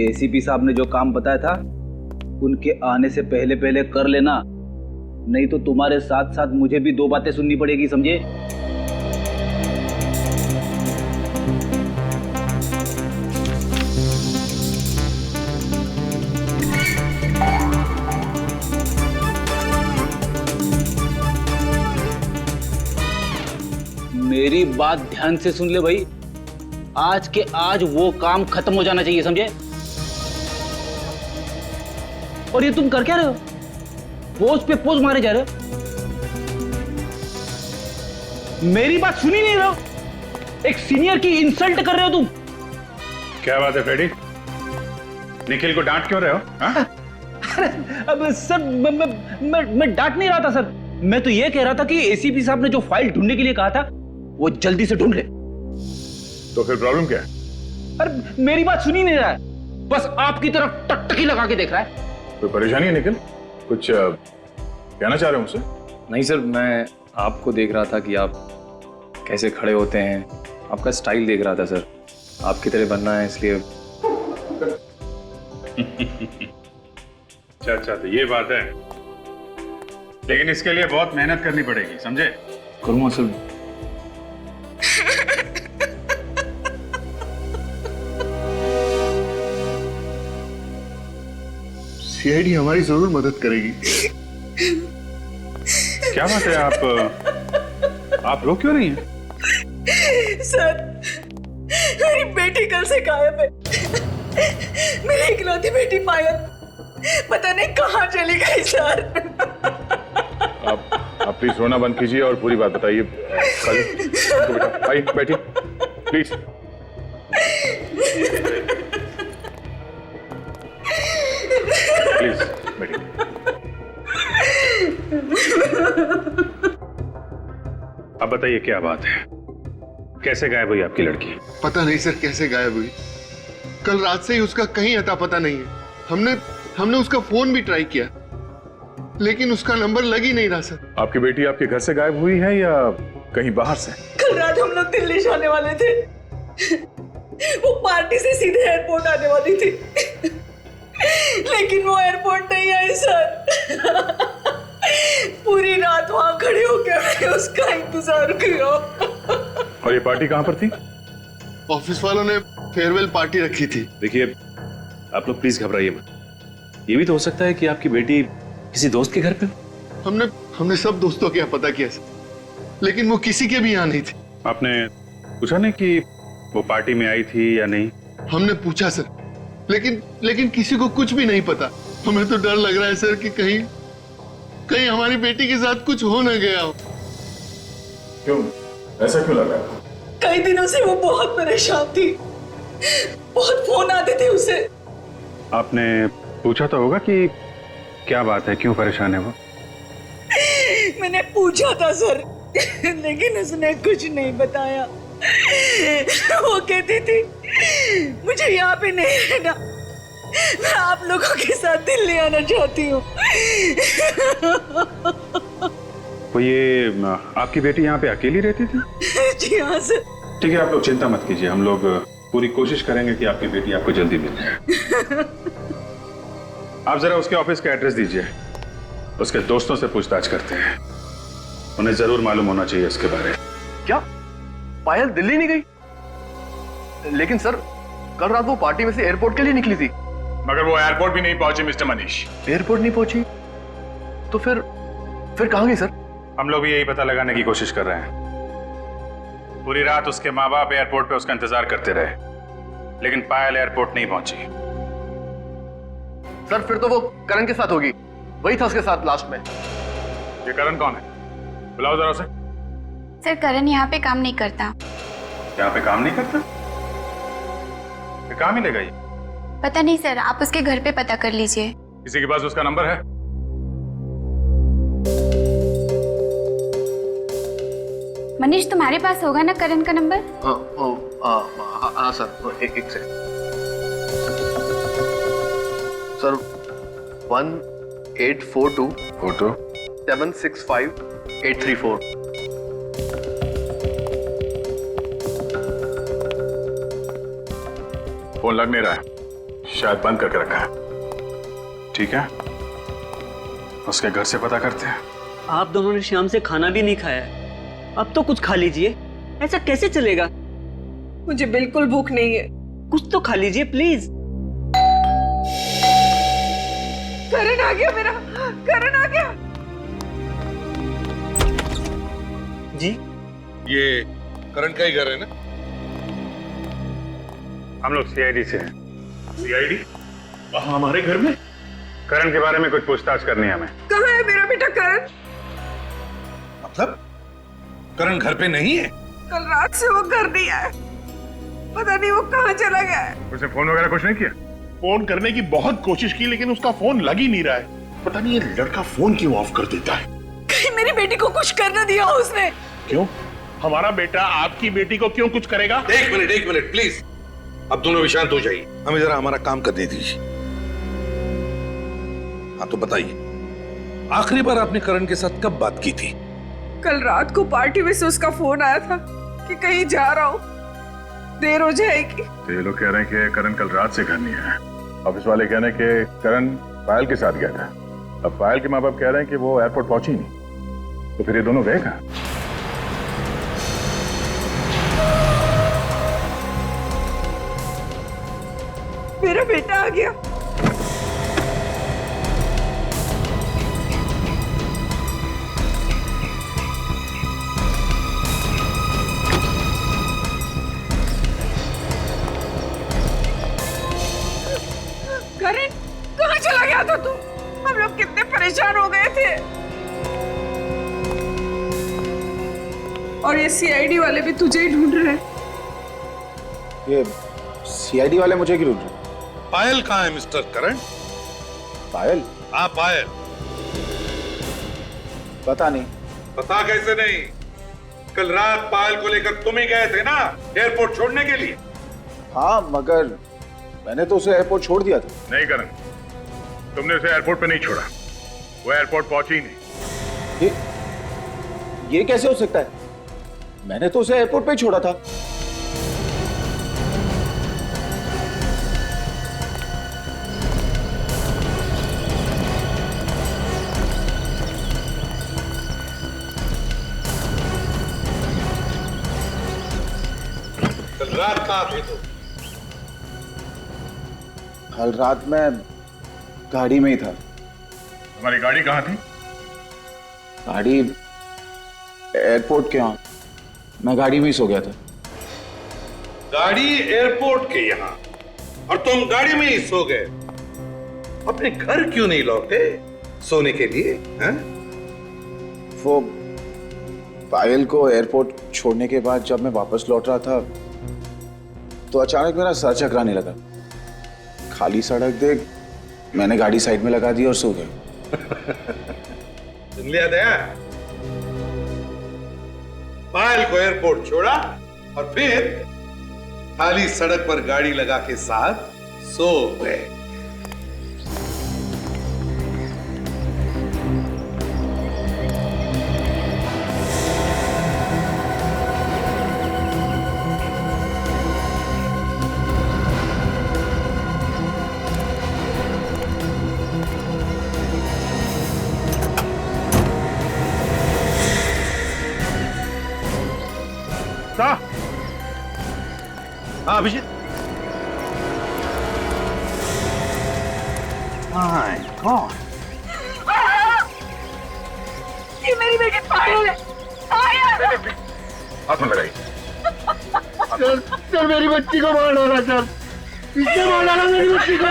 एसीपी साहब ने जो काम बताया था उनके आने से पहले पहले कर लेना, नहीं तो तुम्हारे साथ साथ मुझे भी दो बातें सुननी पड़ेगी, समझे? मेरी बात ध्यान से सुन ले भाई, आज के आज वो काम खत्म हो जाना चाहिए, समझे? और ये तुम कर क्या रहे हो? पोज पे पोज मारे जा रहे हो, मेरी बात सुनी नहीं रहे हो, एक सीनियर की इंसल्ट कर रहे हो तुम। क्या बात है फ्रेडी, निखिल को डांट क्यों रहे हो? अब सर मैं डांट नहीं रहा था सर, मैं तो ये कह रहा था कि एसीपी साहब ने जो फाइल ढूंढने के लिए कहा था वो जल्दी से ढूंढ ले। तो फिर प्रॉब्लम क्या है? अरे मेरी बात सुनी नहीं रहा है, बस आपकी तरफ टकटकी लगा के देख रहा है। कोई परेशानी है निखिल? कुछ कहना चाह रहे हो मुझसे? नहीं सर, मैं आपको देख रहा था कि आप कैसे खड़े होते हैं, आपका स्टाइल देख रहा था सर। आपकी तरह बनना है इसलिए। अच्छा, तो ये बात है, लेकिन इसके लिए बहुत मेहनत करनी पड़ेगी, समझे? करूँगा सर। सीआईडी हमारी जरूर मदद करेगी। क्या बात है, आप रो क्यों रही हैं? सर, मेरी बेटी कल से गायब है। मेरी इकलौती बेटी पायल पता नहीं कहाँ चली गई सर। आप प्लीज रोना बंद कीजिए और पूरी बात बताइए। तो बेटा आइए, बैठिए प्लीज। प्लीज बैठिए। अब बताइए क्या बात है, कैसे गायब हुई आपकी लड़की? पता नहीं सर कैसे गायब हुई। कल रात से ही उसका कहीं अता पता नहीं है। हमने उसका फोन भी ट्राई किया, लेकिन उसका नंबर लग ही नहीं रहा सर। आपकी बेटी आपके घर से गायब हुई है या कहीं बाहर से? कल रात हम लोग दिल्ली जाने वाले थे। वो पार्टी से सीधे एयरपोर्ट आने वाली थी, लेकिन वो एयरपोर्ट नहीं आई सर। पूरी रात वहां खड़े होकर उसका इंतजार किया। और ये पार्टी कहाँ पर थी? ऑफिस वालों ने फेयरवेल पार्टी रखी थी। देखिए आप लोग प्लीज घबराइए मत। ये भी तो हो सकता है कि आपकी बेटी किसी दोस्त के घर पे हो। हमने सब दोस्तों के यहाँ पता किया सर, लेकिन वो किसी के भी यहाँ नहीं थी। आपने पूछा नहीं कि वो पार्टी में आई थी या नहीं? हमने पूछा सर, लेकिन किसी को कुछ भी नहीं पता। हमें तो डर लग रहा है सर कि कहीं हमारी बेटी के साथ कुछ हो ना गया हो। क्यों, ऐसा क्यों लग रहा है? कई दिनों से वो बहुत परेशान थी, बहुत फोन आते थे उसे। आपने पूछा तो होगा कि क्या बात है, क्यों परेशान है वो? मैंने पूछा था सर, लेकिन उसने कुछ नहीं बताया। वो कहती थी मुझे यहाँ पे नहीं रहना, मैं आप लोगों के साथ दिल्ली आना चाहती हूँ। तो ये आपकी बेटी यहाँ पे अकेली रहती थी? जी हाँ सर। ठीक है, आप लोग चिंता मत कीजिए, हम लोग पूरी कोशिश करेंगे कि आपकी बेटी आपको जल्दी मिल जाए। आप जरा उसके ऑफिस का एड्रेस दीजिए, उसके दोस्तों से पूछताछ करते हैं, उन्हें जरूर मालूम होना चाहिए इसके बारे में। क्या पायल दिल्ली नहीं गई? लेकिन सर कल रात वो पार्टी में से एयरपोर्ट के लिए निकली थी। मगर वो एयरपोर्ट भी नहीं पहुंची मिस्टर मनीष। एयरपोर्ट नहीं पहुंची तो फिर कहाँ गई सर? हम लोग भी यही पता लगाने की कोशिश कर रहे हैं। पूरी रात उसके माँ बाप एयरपोर्ट पे उसका इंतजार करते रहे, लेकिन पायल एयरपोर्ट नहीं पहुंची। सर फिर तो वो करण के साथ होगी, वही था उसके साथ लास्ट में। ये करण कौन है? बुलाओ जरा उसे। सर करण यहाँ पे काम नहीं करता। यहाँ पे काम नहीं करता? कहाँ मिलेगा ये? पता नहीं सर, आप उसके घर पे पता कर लीजिए। किसी के पास उसका नंबर है? मनीष तुम्हारे पास होगा ना करण का नंबर? हाँ सर, एक से सर 1842 765 834। फोन लग नहीं रहा है, शायद बंद करके रखा है। ठीक है, उसके घर से पता करते हैं। आप दोनों ने शाम से खाना भी नहीं खाया, अब तो कुछ खा लीजिए। ऐसा कैसे चलेगा? मुझे बिल्कुल भूख नहीं है। कुछ तो खा लीजिए प्लीज। करण आ गया मेरा, करण आ गया। जी ये करण का ही घर है ना? हम लोग सीआईडी से हैं। सीआईडी? हमारे घर में? करण के बारे में कुछ पूछताछ करनी है हमें। कहाँ है मेरा बेटा करण? मतलब करण घर पे नहीं है? कल रात से वो घर नहीं आया, पता नहीं वो कहाँ चला गया है। उसने फोन वगैरह कुछ नहीं किया? फोन करने की बहुत कोशिश की, लेकिन उसका फोन लग ही नहीं रहा है। पता नहीं ये लड़का फोन क्यों ऑफ कर देता है। कहीं मेरी बेटी को कुछ कर ना दिया हो उसने। क्यों? हमारा बेटा आपकी बेटी को क्यों कुछ करेगा? एक मिनट प्लीज, अब दोनों भी शांत हो जाइए, हमें जरा हमारा काम करने दीजिए। हाँ तो बताइए, आखिरी बार आपने करण के साथ कब बात की थी? कल रात को पार्टी में से उसका फोन आया था कि कहीं जा रहा हूँ, देर हो जाएगी। तो ये लोग कह रहे हैं कि करण कल रात से घर नहीं आया। ऑफिस वाले कह रहे हैं कि करण पायल के साथ गया था। अब पायल के माँ बाप कह रहे हैं कि वो एयरपोर्ट पहुंची नहीं, तो फिर ये दोनों गए कहाँ? मेरा बेटा आ गया। करण, कहाँ चला गया था तू? हम लोग कितने परेशान हो गए थे। और ये सीआईडी वाले भी तुझे ही ढूंढ रहे हैं। ये सीआईडी वाले मुझे क्यों ढूंढ रहे? पायल कहाँ है मिस्टर करण? पायल? हाँ पायल। पता नहीं। पता कैसे नहीं? कल रात पायल को लेकर तुम ही गए थे ना एयरपोर्ट छोड़ने के लिए? हाँ, मगर मैंने तो उसे एयरपोर्ट छोड़ दिया था। नहीं करण, तुमने उसे एयरपोर्ट पे नहीं छोड़ा, वो एयरपोर्ट पहुंची ही नहीं। ये कैसे हो सकता है? मैंने तो उसे एयरपोर्ट पे ही छोड़ा था। कल रात कहाँ थे तुम? कल रात मैं गाड़ी में ही था। तुम्हारी गाड़ी कहाँ थी? गाड़ी एयरपोर्ट के यहाँ, मैं गाड़ी में ही सो गया था। गाड़ी एयरपोर्ट के यहाँ और तुम गाड़ी में ही सो गए? अपने घर क्यों नहीं लौटे सोने के लिए? हैं? वो पायल को एयरपोर्ट छोड़ने के बाद जब मैं वापस लौट रहा था तो अचानक मेरा सर चकराने लगा। खाली सड़क देख मैंने गाड़ी साइड में लगा दी और सो गया। सुन लिया दया? पायल को एयरपोर्ट छोड़ा और फिर खाली सड़क पर गाड़ी लगा के साथ सो गए। हाँ अभिजीत। माय गॉड, ये मेरी बेटी पायल है। पायल! हाथ में लगाई। चल मेरी बच्ची को मार डाला, चल इसने मार डाला मेरी बच्ची को।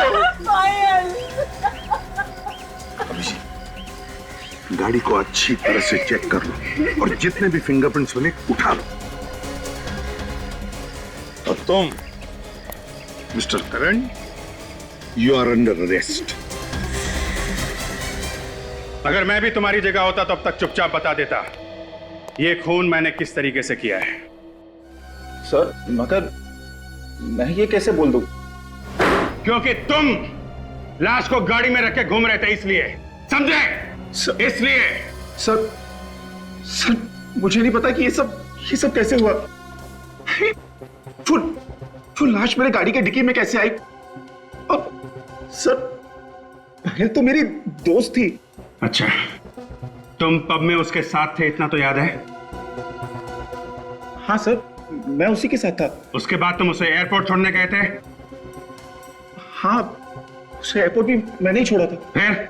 पायल! अभिजीत, गाड़ी को अच्छी तरह से चेक कर लो और जितने भी फिंगरप्रिंट्स मिले उठा लो। और तुम mister Karan, you are under arrest. अगर मैं भी तुम्हारी जगह होता तो अब तक चुपचाप बता देता ये खून मैंने किस तरीके से किया है। सर मगर मैं ये कैसे बोल दूं? क्योंकि तुम लाश को गाड़ी में रख के घूम रहे थे, इसलिए। समझे? इसलिए। सर मुझे नहीं पता कि ये सब कैसे हुआ। वो लाश मेरे गाड़ी के डिक्की में कैसे आई? अब सर पायल तो मेरी दोस्त थी। अच्छा, तुम पब में उसके साथ थे, इतना तो याद है? हाँ सर, मैं उसी के साथ था। उसके बाद तुम उसे एयरपोर्ट छोड़ने गए थे? हाँ, उसे एयरपोर्ट भी मैंने ही छोड़ा था। फिर?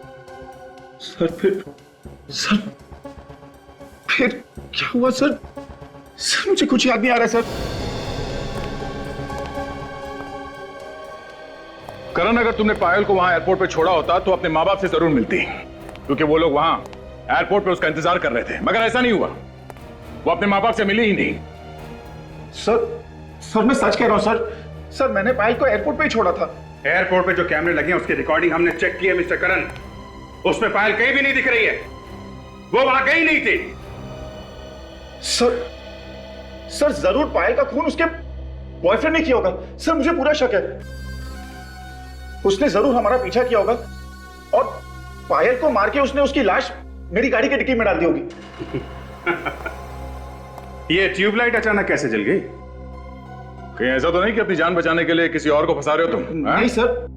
फिर क्या हुआ सर? सर मुझे कुछ याद नहीं आ रहा सर। करण, अगर तुमने पायल को वहां एयरपोर्ट पे छोड़ा होता तो अपने माँ बाप से जरूर मिलती, क्योंकि वो लोग वहां एयरपोर्ट पे उसका इंतजार कर रहे थे। मगर ऐसा नहीं हुआ, वो अपने माँ बाप से मिली ही नहीं। सर मैं सच कह रहा हूं सर मैंने पायल को एयरपोर्ट पे ही छोड़ा था। एयरपोर्ट पे जो कैमरे लगे हैं उसकी रिकॉर्डिंग हमने चेक की है मिस्टर करण। उसमें पायल कहीं भी नहीं दिख रही है, वो वहां गई नहीं थी। सर जरूर पायल का खून उसके बॉयफ्रेंड ने किया होगा। सर मुझे पूरा शक है, उसने जरूर हमारा पीछा किया होगा पायल को मार के उसने उसकी लाश मेरी गाड़ी की डिक्की में डाल दी होगी। ये ट्यूबलाइट अचानक कैसे जल गई? कहीं ऐसा तो नहीं कि अपनी जान बचाने के लिए किसी और को फंसा रहे हो तुम? नहीं सर,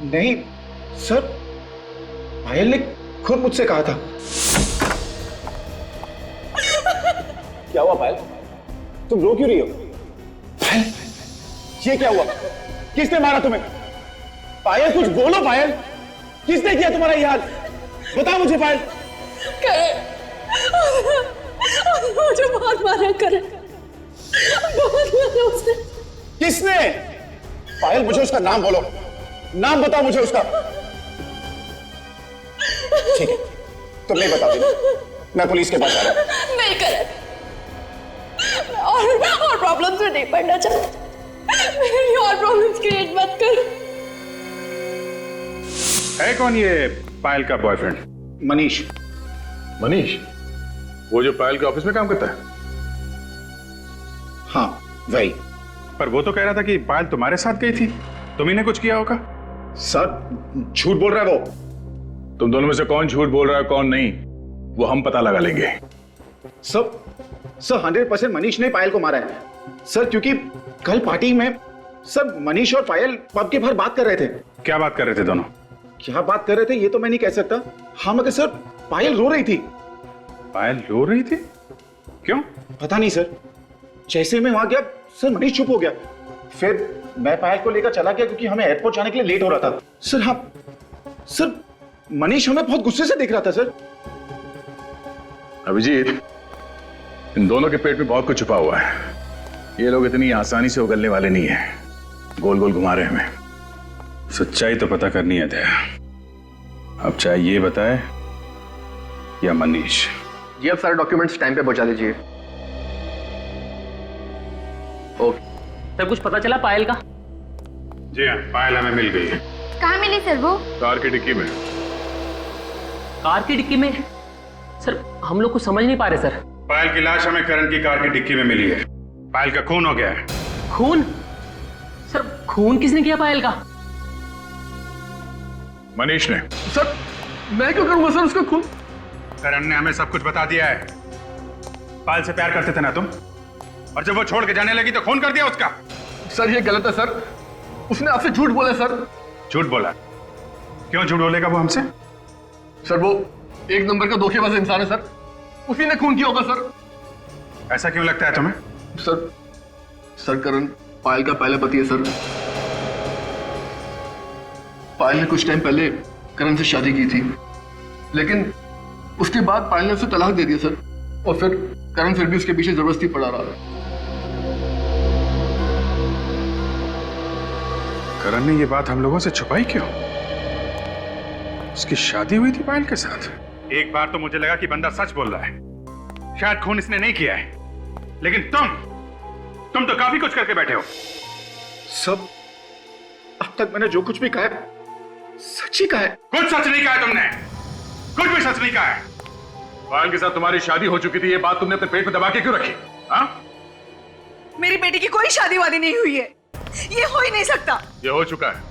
नहीं सर, पायल ने खुद मुझसे कहा था। क्या हुआ पायल? तुम रो क्यों रही हो? पायल, ये क्या हुआ? किसने मारा तुम्हें? पायल कुछ बोलो पायल, किसने किया तुम्हारा ये हाल? बताओ मुझे पायल। मुझे बहुत मारा करे, बहुत मारा उसने। किसने? पायल मुझे उसका नाम बोलो, नाम बताओ मुझे उसका। ठीक है, तुम नहीं बताओ, मैं पुलिस के पास जा रहा हूं। नहीं करे, और प्रॉब्लम्स में नहीं पड़ना चाहता। मेरे लिए और प्रॉब्लम्स क्रिएट मत कर। है कौन ये पायल का बॉयफ्रेंड? मनीष। मनीष? वो जो पायल के ऑफिस में काम करता है? हाँ वही। पर वो तो कह रहा था कि पायल तुम्हारे साथ गई थी, तुम्ही ने कुछ किया होगा। सर झूठ बोल रहा है वो। तुम दोनों में से कौन झूठ बोल रहा है कौन नहीं, वो हम पता लगा लेंगे। सर 100% मनीष ने पायल को मारा है सर, क्योंकि कल पार्टी में सर मनीष और पायल पब के बाहर बात कर रहे थे। क्या बात कर रहे थे दोनों? क्या बात कर रहे थे ये तो मैं नहीं कह सकता। हाँ मगर सर पायल रो रही थी। पायल रो रही थी? क्यों? पता नहीं सर, जैसे मैं वहां गया सर मनीष चुप हो गया। फिर मैं पायल को लेकर चला गया क्योंकि हमें एयरपोर्ट जाने के लिए लेट हो रहा था। सर हाँ सर, मनीष हमें बहुत गुस्से से देख रहा था सर। अभिजीत, इन दोनों के पेट में बहुत कुछ छुपा हुआ है। ये लोग इतनी आसानी से उगलने वाले नहीं है, गोल गोल घुमा रहे हमें। सच्चाई तो पता करनी है दया। अब चाहे ये बताए या मनीष। जी आप सारे डॉक्यूमेंट्स टाइम पे पहुंचा दीजिए। ओके सर, कुछ पता चला पायल का? जी हाँ, पायल हमें मिल गई है। कहाँ मिली सर वो? कार की डिक्की में। कार की डिक्की में? सर हम लोग कुछ समझ नहीं पा रहे सर। पायल की लाश हमें करण की कार की डिक्की में मिली है। पायल का खून हो गया है। खून? सर खून किसने किया पायल का? मनीष ने। सर मैं क्यों करूंगा सर उसका खून? करण ने हमें सब कुछ बता दिया है। पायल से प्यार करते थे ना तुम, और जब वो छोड़ के जाने लगी तो खून कर दिया उसका। सर ये गलत है सर, उसने आपसे झूठ बोला सर। झूठ बोला? क्यों झूठ बोलेगा वो हमसे? सर वो एक नंबर का धोखेबाज इंसान है सर, उसी ने खून किया होगा सर। ऐसा क्यों लगता है तुम्हें? सर करण पायल का पहला पति है सर। पायल ने कुछ टाइम पहले करण से शादी की थी, लेकिन उसके बाद पायल ने उसे तलाक दे दिया सर, और फिर करण फिर भी उसके पीछे जबरदस्ती पड़ा रहा। करण ने ये बात हम लोगों से छुपाई क्यों? उसकी शादी हुई थी पायल के साथ। एक बार तो मुझे लगा कि बंदा सच बोल रहा है, शायद खून इसने नहीं किया है, लेकिन तुम तो काफी कुछ करके बैठे हो। सब अब तक मैंने जो कुछ भी कहा है सच ही कहा है। कुछ सच नहीं कहा है तुमने, कुछ भी सच नहीं कहा है। पायल के साथ तुम्हारी शादी हो चुकी थी, ये बात तुमने अपने पेट में दबा के क्यों रखी? हाँ? मेरी बेटी की कोई शादी वादी नहीं हुई है, ये हो ही नहीं सकता। ये हो चुका है।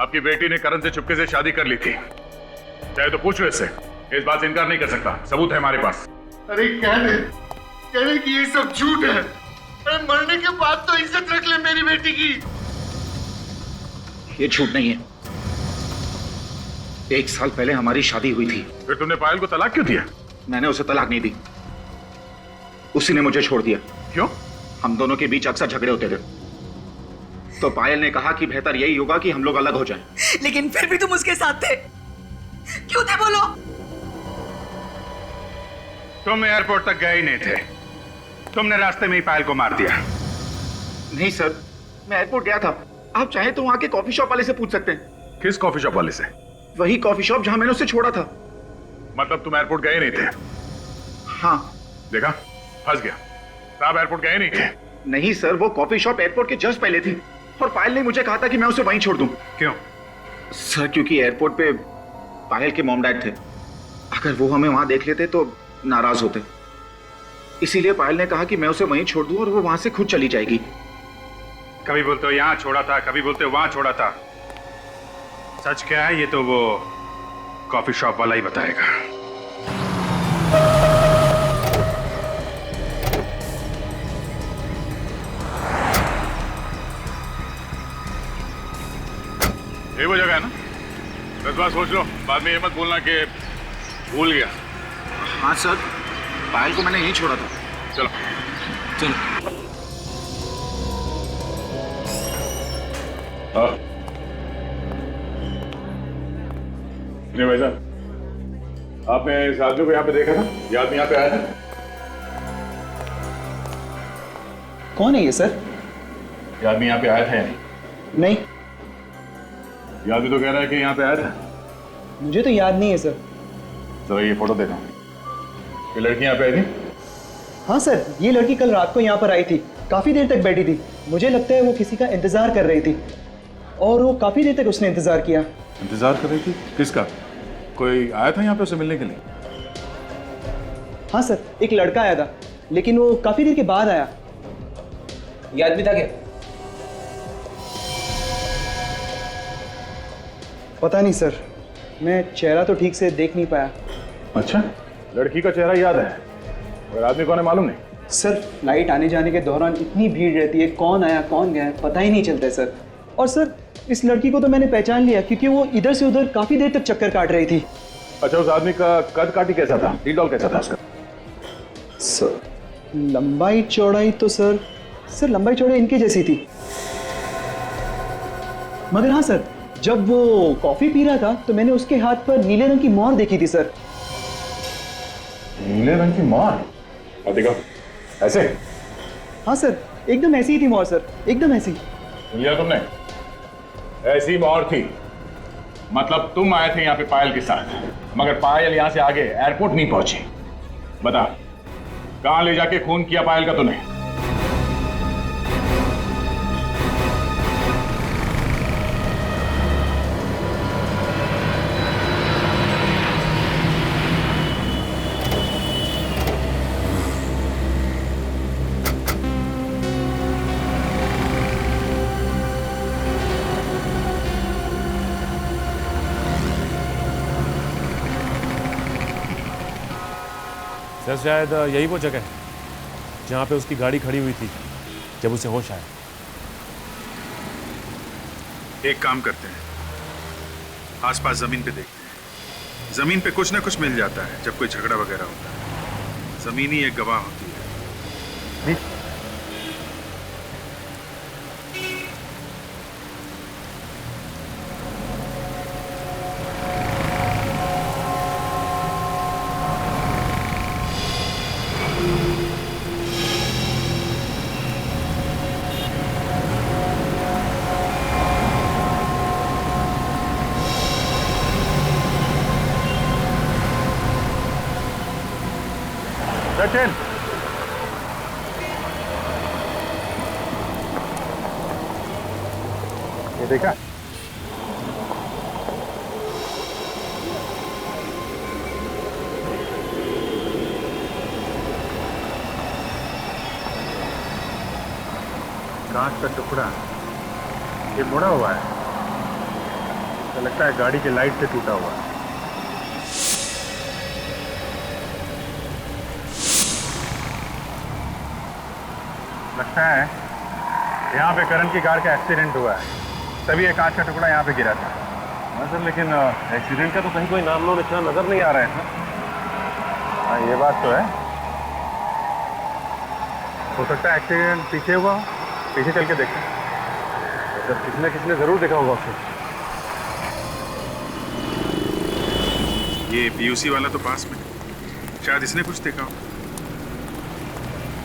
आपकी बेटी ने करण से चुपके से शादी कर ली थी, चाहे तो पूछ लो इससे, इस बात से इनकार नहीं कर सकता, सबूत है हमारे पास। अरे कहने कि ये सब झूठ है। अरे मरने के बाद तो इज्जत रख ले मेरी बेटी की। ये झूठ नहीं है। 1 साल पहले हमारी शादी हुई थी। फिर तुमने पायल को तलाक क्यों दिया? मैंने उसे तलाक नहीं दी, उसी ने मुझे छोड़ दिया। क्यों? हम दोनों के बीच अक्सर झगड़े होते थे, तो पायल ने कहा कि बेहतर यही होगा कि हम लोग अलग हो जाएं। लेकिन फिर भी तुम उसके साथ थे, क्यों थे बोलो? तुम एयरपोर्ट तक गए ही नहीं थे, तुमने रास्ते में ही पायल को मार दिया। नहीं सर, मैं एयरपोर्ट गया था। आप चाहें तो वहां के कॉफी शॉप वाले से पूछ सकते हैं। किस कॉफी शॉप वाले से? वही कॉफी शॉप जहां मैंने उसे छोड़ा था। मतलब तुम एयरपोर्ट गए नहीं थे? हाँ। देखा, फंस गया। साहब एयरपोर्ट गए नहीं थे? नहीं सर, वो कॉफी शॉप एयरपोर्ट के जस्ट पहले थी, और पायल ने मुझे कहा था कि मैं उसे वहीं छोड़ दूं। क्यों? सर क्योंकि एयरपोर्ट पे पायल के मॉम डैड थे, अगर वो हमें वहां देख लेते तो नाराज होते, इसीलिए पायल ने कहा कि मैं उसे वहीं छोड़ दूं और वो वहां से खुद चली जाएगी। कभी बोलते हो यहां छोड़ा था, कभी बोलते हो वहां छोड़ा था। सच क्या है ये तो वो कॉफी शॉप वाला ही बताएगा। ये वो जगह है ना? 10 बार सोच लो, बाद में ये मत बोलना कि भूल गया। हाँ सर, पायल को मैंने यहीं छोड़ा था। चलो चलो। नहीं भाई साहब, आपने इस आदमी को यहाँ पे देखा था? ये आदमी यहाँ पे आया था? कौन है ये सर? ये आदमी यहाँ पे आया था या नहीं? नहीं, ये आदमी तो कह रहा है कि यहाँ पे आया था। मुझे तो याद नहीं है सर। जरा ये फोटो देखो। ये लड़की यहाँ पे आई थी? हाँ सर, ये लड़की कल रात को यहाँ पर आई थी, काफी देर तक बैठी थी। मुझे लगता है वो किसी का इंतजार कर रही थी और वो काफी देर तक उसने इंतजार किया। इंतजार कर रही थी? किसका? कोई आया था यहाँ पे उसे मिलने के लिए? हाँ सर, एक लड़का आया था, लेकिन वो काफी देर के बाद आया। ये आदमी था क्या? पता नहीं सर, मैं चेहरा तो ठीक से देख नहीं पाया। अच्छा, लड़की का चेहरा याद है और आदमी कौन है मालूम नहीं? सर, फ्लाइट आने जाने के दौरान इतनी भीड़ रहती है, कौन आया कौन गया पता ही नहीं चलता है सर। और सर, इस लड़की को तो मैंने पहचान लिया क्योंकि वो इधर से उधर काफी देर तक चक्कर काट रही थी। अच्छा, उस आदमी का कद काठी कैसा था? हील डॉल कैसा था उसका? सर, लंबाई चौड़ाई तो सर लंबाई चौड़ाई इनकी जैसी थी। मगर हाँ सर, जब वो कॉफी पी रहा था तो मैंने उसके हाथ पर नीले रंग की मोहर देखी थी सर। नीले रंग की मोहर? अब देखो, ऐसे? हाँ सर, एकदम ऐसी ही थी मोहर सर, एकदम ऐसी। लिया तुमने? ऐसी मोहर थी मतलब तुम आए थे यहाँ पे पायल के साथ, मगर पायल यहाँ से आगे एयरपोर्ट नहीं पहुंची। बता, कहाँ ले जाके खून किया पायल का तूने? सर, शायद यही वो जगह है जहाँ पे उसकी गाड़ी खड़ी हुई थी जब उसे होश आया। एक काम करते हैं, आसपास जमीन पे देखते हैं। जमीन पे कुछ ना कुछ मिल जाता है जब कोई झगड़ा वगैरह होता है। जमीन ही एक गवाह होती है। सचिन, ये देखा? कांच का टुकड़ा ये मुड़ा हुआ है, तो लगता है गाड़ी की लाइट से टूटा हुआ है। लगता है यहाँ पे करण की कार का एक्सीडेंट हुआ है, तभी ये कांच का टुकड़ा यहाँ पे गिरा था। हाँ सर, लेकिन एक्सीडेंट का तो कहीं कोई नाम लो निशान नजर नहीं आ रहा है सर। हाँ, ये बात तो है। हो सकता है एक्सीडेंट पीछे हुआ, पीछे चल के देखते हैं। सर, किसने जरूर देखा होगा उसे। ये पीयूसी वाला तो पास में, शायद इसने कुछ देखा हो।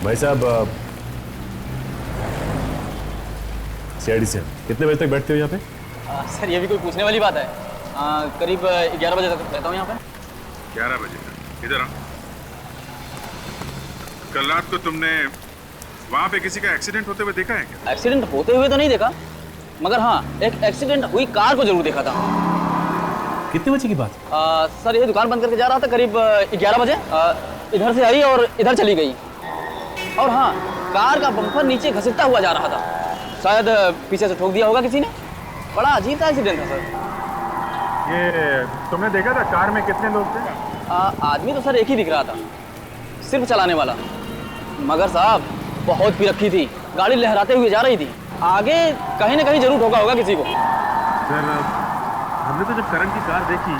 भाई साहब, सीआईडी से कितने बजे तक बैठते हो यहाँ पे? सर, ये भी कोई पूछने वाली बात है? करीब 11 बजे तक रहता हूँ यहाँ पे। 11 बजे तक? इधर आओ। कल रात को तुमने वहाँ पे किसी का एक्सीडेंट होते हुए देखा है क्या? एक्सीडेंट होते हुए तो नहीं देखा, मगर हाँ, एक एक्सीडेंट हुई कार को जरूर देखा था। कितने बजे की बात? सर, ये दुकान बंद करके जा रहा था करीब 11 बजे। इधर से आई और इधर चली गई। और हाँ, कार का बम्पर नीचे घसीटता हुआ जा रहा था। शायद पीछे से ठोक दिया होगा किसी ने। बड़ा अजीब सा एक्सीडेंट था सर। ये तुमने देखा था कार में कितने लोग थे? आदमी तो सर एक ही दिख रहा था, सिर्फ चलाने वाला। मगर साहब बहुत पी रखी थी, गाड़ी लहराते हुए जा रही थी। आगे कहीं ना कहीं जरूर ठोका होगा किसी को। सर हमने तो जब करण की कार देखी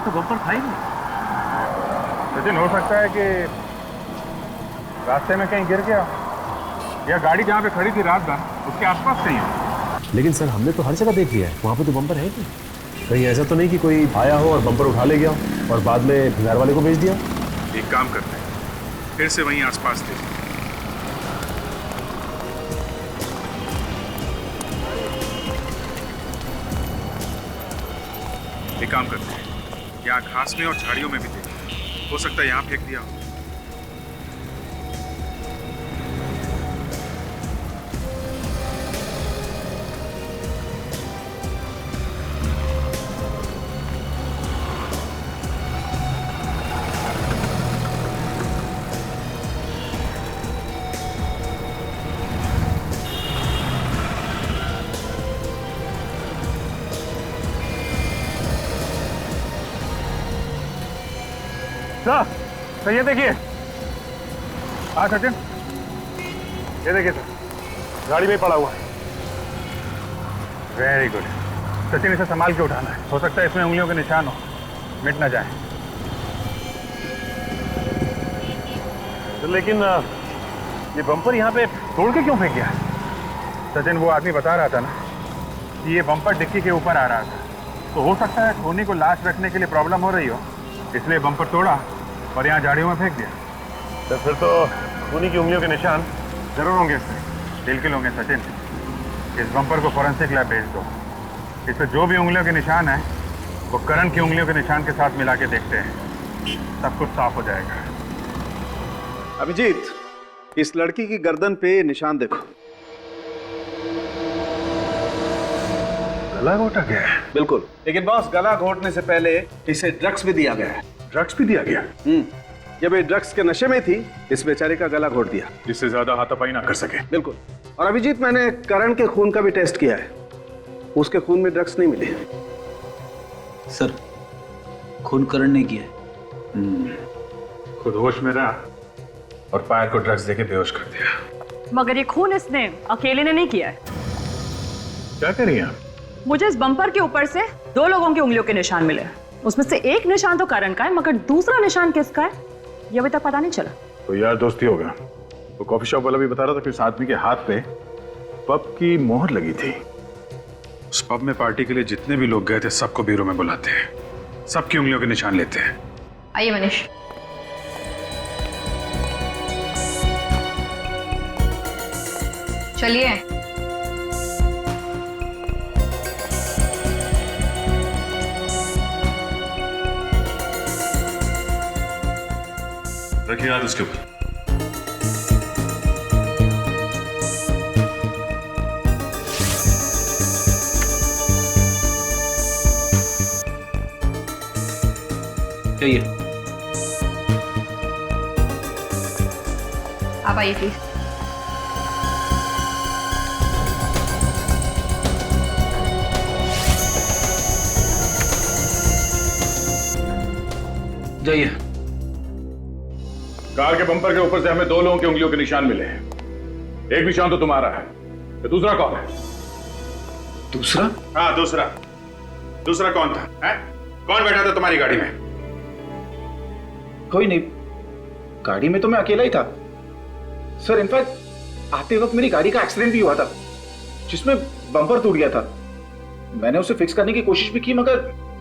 तो बम्पर था ही नहीं। सचिन, हो सकता है कि रास्ते में कहीं गिर गया या गाड़ी जहाँ पे खड़ी थी रात भर उसके आसपास कहीं है। लेकिन सर हमने तो हर जगह देख लिया है, वहाँ पे तो बम्पर है नहीं। कहीं ऐसा तो नहीं कि कोई आया हो और बम्पर उठा ले गया और बाद में भंगार वाले को भेज दिया? एक काम करते हैं, फिर से वहीं आसपास थे। एक काम करते हैं, यहाँ घास में और झाड़ियों में भी थे, हो सकता है यहाँ फेंक दिया हो। सर ये देखिए। हाँ सचिन, ये देखिए सर, गाड़ी में पड़ा हुआ है। वेरी गुड सचिन, इसे संभाल के उठाना है। हो सकता है इसमें उंगलियों के निशान हो, मिट ना जाए। तो लेकिन ये बम्पर यहाँ पे तोड़ के क्यों फेंक गया? सचिन, वो आदमी बता रहा था ना कि ये बम्पर डिक्की के ऊपर आ रहा था, तो हो सकता है खूनी को लाश रखने के लिए प्रॉब्लम हो रही हो, इसलिए बम्पर तोड़ा और यहाँ झाड़ियों में फेंक दिया। तो फिर तो खूनी की उंगलियों के निशान जरूर होंगे इसमें। बिल्कुल होंगे सचिन। इस बम्पर को फॉरेंसिक लैब भेज दो। इस पर जो भी उंगलियों के निशान है वो करण की उंगलियों के निशान के साथ मिला के देखते हैं, सब कुछ साफ हो जाएगा। अभिजीत, इस लड़की की गर्दन पे निशान देखो। गला घोटा गया है? बिल्कुल, लेकिन बॉस गला घोटने से पहले इसे ड्रग्स भी दिया गया है। ड्रग्स भी दिया गया? जब ये ड्रग्स के नशे में थी, इस बेचारे का गला घोट दिया, जिससे ज्यादा हाथापाई ना कर सके। बिल्कुल। और अभिजीत, मैंने करण के खून का भी टेस्ट किया है, उसके खून में ड्रग्स नहीं मिले। सर, खून करण ने किया है। खुद होश में रहा और पायल को ड्रग्स देके बेहोश कर दिया। मगर ये खून इसने अकेले ने नहीं किया है। क्या कर रही हैं? मुझे इस बम्पर के ऊपर से 2 लोगों की उंगलियों के निशान मिले। उसमें से एक निशान तो करण का है, मगर दूसरा निशान किसका है ये अभी तक पता नहीं चला। तो यार दोस्ती होगा। वो कॉफी शॉप वाला भी बता रहा था कि उस आदमी के हाथ पे पब की मोहर लगी थी। उस पब में पार्टी के लिए जितने भी लोग गए थे सबको ब्यूरो में बुलाते हैं, सबकी उंगलियों के निशान लेते हैं। आइए मनीष। चलिए। रखिए हाथ उसके ऊपर। चाहिए। आप आइए प्लीज। जाइए। कार के बम्पर के ऊपर से हमें 2 लोगों की उंगलियों के निशान मिले हैं। एक निशान तो तुम्हारा है, तो दूसरा कौन है? दूसरा? हाँ दूसरा। दूसरा कौन था? है? कौन बैठा था तुम्हारी गाड़ी में? कोई नहीं, गाड़ी में तो मैं अकेला ही था सर। इनफैक्ट आते वक्त मेरी गाड़ी का एक्सीडेंट भी हुआ था, जिसमें बम्पर टूट गया था। मैंने उसे फिक्स करने की कोशिश भी की, मगर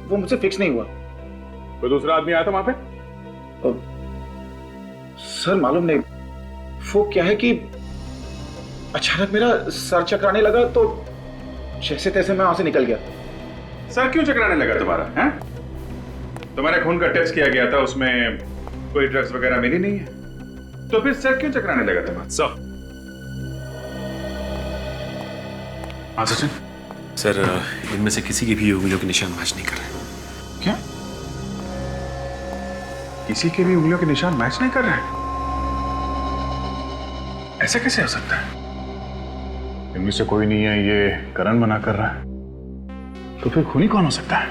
वो मुझसे फिक्स नहीं हुआ। कोई दूसरा आदमी आया था वहां पे? सर मालूम नहीं, वो क्या है कि अचानक मेरा सर चकराने लगा, तो जैसे तैसे मैं वहां से निकल गया। सर क्यों चकराने लगा तुम्हारा? हैं? तुम्हारे खून का टेस्ट किया गया था, उसमें कोई ड्रग्स वगैरह मिली नहीं है, तो फिर सर क्यों चकराने लगा तुम्हारा? सर। हाँ सचिन। सर इनमें से किसी की भी उंगलियों के निशान मैच नहीं कर रहे। क्या? किसी के भी उंगलियों के निशान मैच नहीं कर रहे हैं? ऐसे कैसे हो सकता है? इनमें से कोई नहीं है, ये करण मना कर रहा है, तो फिर खूनी कौन हो सकता है?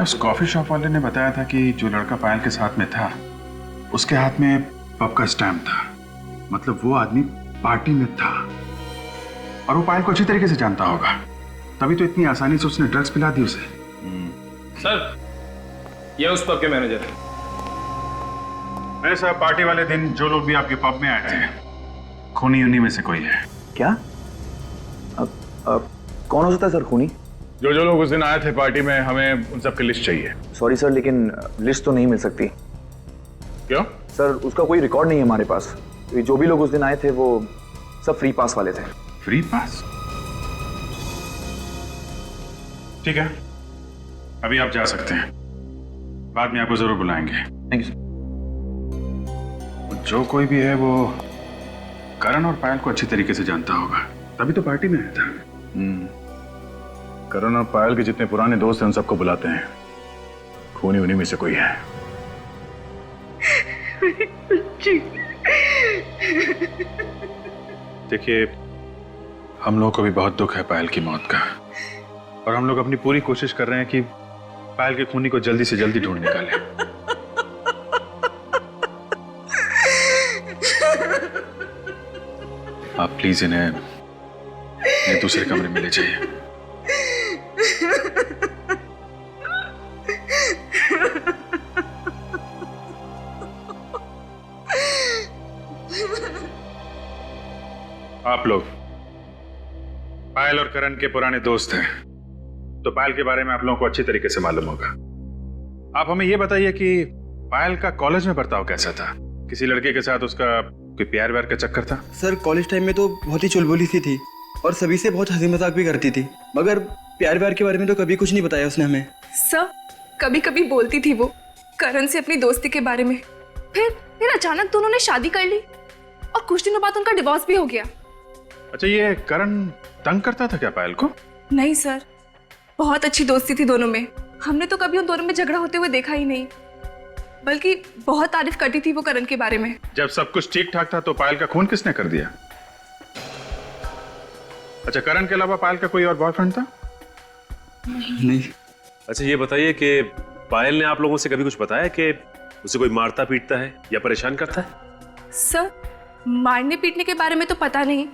उस कॉफी शॉप वाले ने बताया था कि जो लड़का पायल के साथ में था उसके हाथ में पब का स्टैम्प था। मतलब वो आदमी पार्टी में था और वो पायल को अच्छी तरीके से जानता होगा, तभी तो इतनी आसानी से उसने ड्रग्स पिला दी उसे। सर, ये उस पब के मैनेजर है। मेरे साहब, पार्टी वाले दिन जो लोग भी आपके पब में आए थे, खूनी उन्हीं में से कोई है। क्या? कौन हो सकता है सर खूनी? जो लोग उस दिन आए थे पार्टी में, हमें उन सब की लिस्ट चाहिए। सॉरी सर, लेकिन लिस्ट तो नहीं मिल सकती। क्यों? सर उसका कोई रिकॉर्ड नहीं है हमारे पास। जो भी लोग उस दिन आए थे वो सब फ्री पास वाले थे। Free pass? ठीक है, अभी आप जा सकते हैं, बाद में आपको जरूर बुलाएंगे। Thank you. जो कोई भी है वो करण और पायल को अच्छी तरीके से जानता होगा, तभी तो पार्टी में आया था। करण और पायल के जितने पुराने दोस्त हैं उन सबको बुलाते हैं, खूनी उन्हीं में से कोई है। देखिए, हम लोगों को भी बहुत दुख है पायल की मौत का, और हम लोग अपनी पूरी कोशिश कर रहे हैं कि पायल के खूनी को जल्दी से जल्दी ढूंढ निकालें। आप प्लीज इन्हें दूसरे कमरे में ले जाइए। आप लोग पायल और करण के पुराने दोस्त हैं, तो पायल के बारे में आप लोगों को अच्छी तरीके से मालूम होगा। आप हमें यह बताइए कि पायल का कॉलेज में बर्ताव कैसा था? किसी लड़के के साथ उसका कोई प्यार व्यार का चक्कर था? सर कॉलेज टाइम में तो बहुत ही चुलबुली सी थी और सभी से बहुत हंसी मजाक भी करती थी, मगर प्यार व्यार के बारे में तो कभी कुछ नहीं बताया उसने हमें। सर कभी कभी बोलती थी वो करण से अपनी दोस्ती के बारे में, फिर अचानक दोनों ने शादी कर ली और कुछ दिनों बाद उनका डिवोर्स भी हो गया। अच्छा, ये करण तंग करता था क्या पायल को? नहीं सर, बहुत अच्छी दोस्ती थी दोनों में। हमने तो कभी उन दोनों में झगड़ा होते हुए देखा ही नहीं, बल्कि बहुत तारीफ करती थी वो करण के बारे में। जब सब कुछ ठीक ठाक था तो पायल का खून किसने कर दिया? अच्छा, करण के अलावा पायल का कोई और बॉयफ्रेंड था? नहीं। अच्छा ये बताइए कि पायल ने आप लोगों से कभी कुछ बताया कि उसे कोई मारता पीटता है या परेशान करता है? सर मारने पीटने के बारे में तो पता नहीं,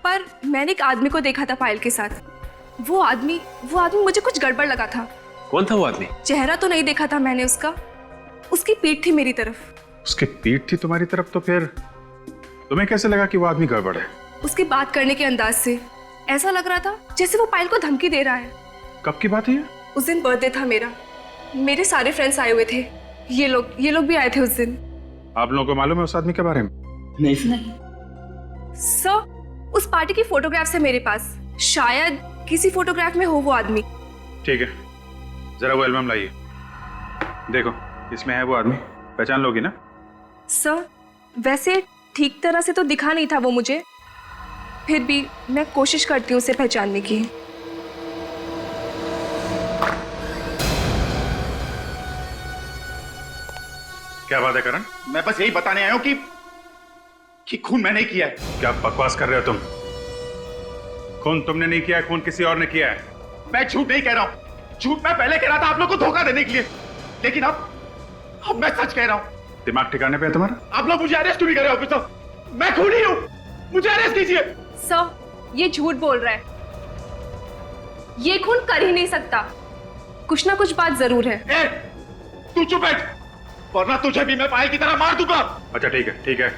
पर मैंने एक आदमी को देखा था पायल के साथ। वो आदमी मुझे कुछ गड़बड़ लगा था। कौन था वो आदमी? चेहरा तो नहीं देखा था मैंने उसका, उसकी पीठ थी मेरी तरफ। उसकी पीठ थी तुम्हारी तरफ? तो फिर तुम्हें कैसे लगा कि वो आदमी गड़बड़ है? उसकी बात करने के अंदाज से ऐसा लग रहा था जैसे वो पायल को धमकी दे रहा है। कब की बात है ये? उस दिन बर्थडे था मेरा, मेरे सारे फ्रेंड्स आए हुए थे, ये लोग भी आए थे उस दिन। आप लोगों को मालूम है उस आदमी के बारे में? नहीं सर, उस पार्टी की फोटोग्राफ्स है मेरे पास, शायद किसी फोटोग्राफ में हो वो आदमी। ठीक है, जरा वो एल्बम लाइए, देखो इसमें है वो आदमी, पहचान लोगी ना? सर वैसे ठीक तरह से तो दिखा नहीं था वो मुझे, फिर भी मैं कोशिश करती हूँ उसे पहचानने की। क्या बात है करण? मैं बस यही बताने आया हूं कि खून मैंने किया है। क्या बकवास कर रहे हो तुम? खून तुमने नहीं किया है, खून किसी और ने किया है। मैं झूठ नहीं कह रहा हूं, झूठ मैं पहले कह रहा था आप लोग को धोखा देने के लिए, लेकिन अब मैं सच कह रहा हूं। दिमाग ठिकाने पे है तुम्हारा? आप लोग मुझे अरेस्ट नहीं कर रहे ऑफिसर, मैं खूनी हूं, मुझे अरेस्ट कीजिए। सर ये झूठ बोल रहा है, ये खून कर ही नहीं सकता, कुछ ना कुछ बात जरूर है। तू चुप बैठ, वरना तुझे भी मैं पायल की तरह मार दूंगा। अच्छा ठीक है ठीक है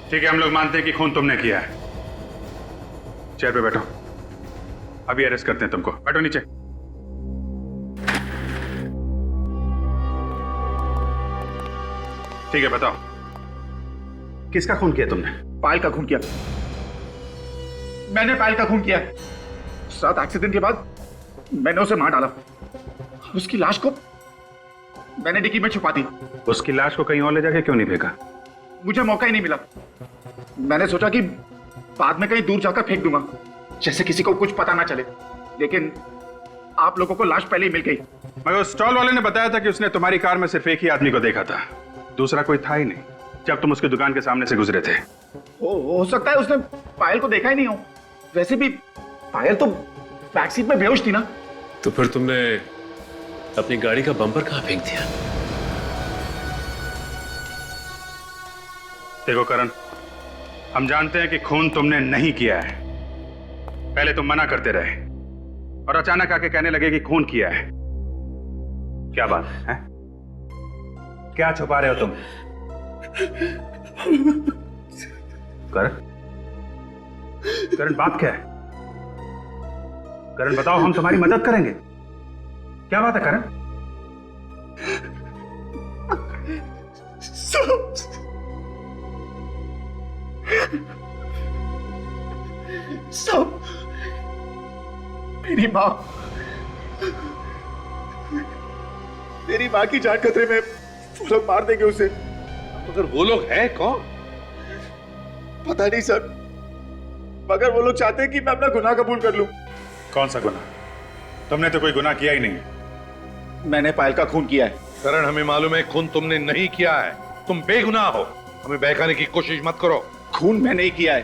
ठीक है, हम लोग मानते हैं कि खून तुमने किया है। चेयर पे बैठो, अभी अरेस्ट करते हैं तुमको। बैठो नीचे। ठीक है, बताओ किसका खून किया तुमने? पायल का खून किया, मैंने पायल का खून किया। साथ एक्सीडेंट के बाद मैंने उसे मार डाला, उसकी लाश को मैंने डिक्की में छुपा दी। उसकी लाश को कहीं और ले जाके क्यों नहीं फेंका? मुझे मौका ही नहीं मिला, मैंने सोचा कि बाद में कहीं दूर जाकर फेंक दूंगा, जैसे किसी को कुछ पता ना चले, लेकिन आप लोगों को लाश पहले ही मिल गई। मगर स्टॉल वाले ने बताया था कि उसने तुम्हारी कार में सिर्फ एक ही आदमी को देखा था, दूसरा कोई था ही नहीं जब तुम उसकी दुकान के सामने से गुजरे थे। हो सकता है उसने पायल को देखा ही नहीं हो, वैसे भी पायल तो बैक सीट में बेहोश थी ना। तो फिर तुमने अपनी गाड़ी का बम्पर कहां फेंक दिया? देखो करण, हम जानते हैं कि खून तुमने नहीं किया है। पहले तुम मना करते रहे और अचानक आके कहने लगे कि खून किया है। क्या बात है? क्या छुपा रहे हो तुम? करण, करण बात क्या है? करण बताओ, हम तुम्हारी मदद करेंगे। क्या बात है करण? सब मेरी माँ की जान खतरे में, वो लोग मार देंगे उसे। मगर वो लोग हैं कौन? पता नहीं सर, मगर वो लोग चाहते हैं कि मैं अपना गुनाह कबूल कर लूं। कौन सा गुनाह? तुमने तो कोई गुनाह किया ही नहीं। मैंने पायल का खून किया है। करण, हमें मालूम है खून तुमने नहीं किया है, तुम बेगुनाह हो। हमें बहकाने की कोशिश मत करो। खून मैंने ही किया है।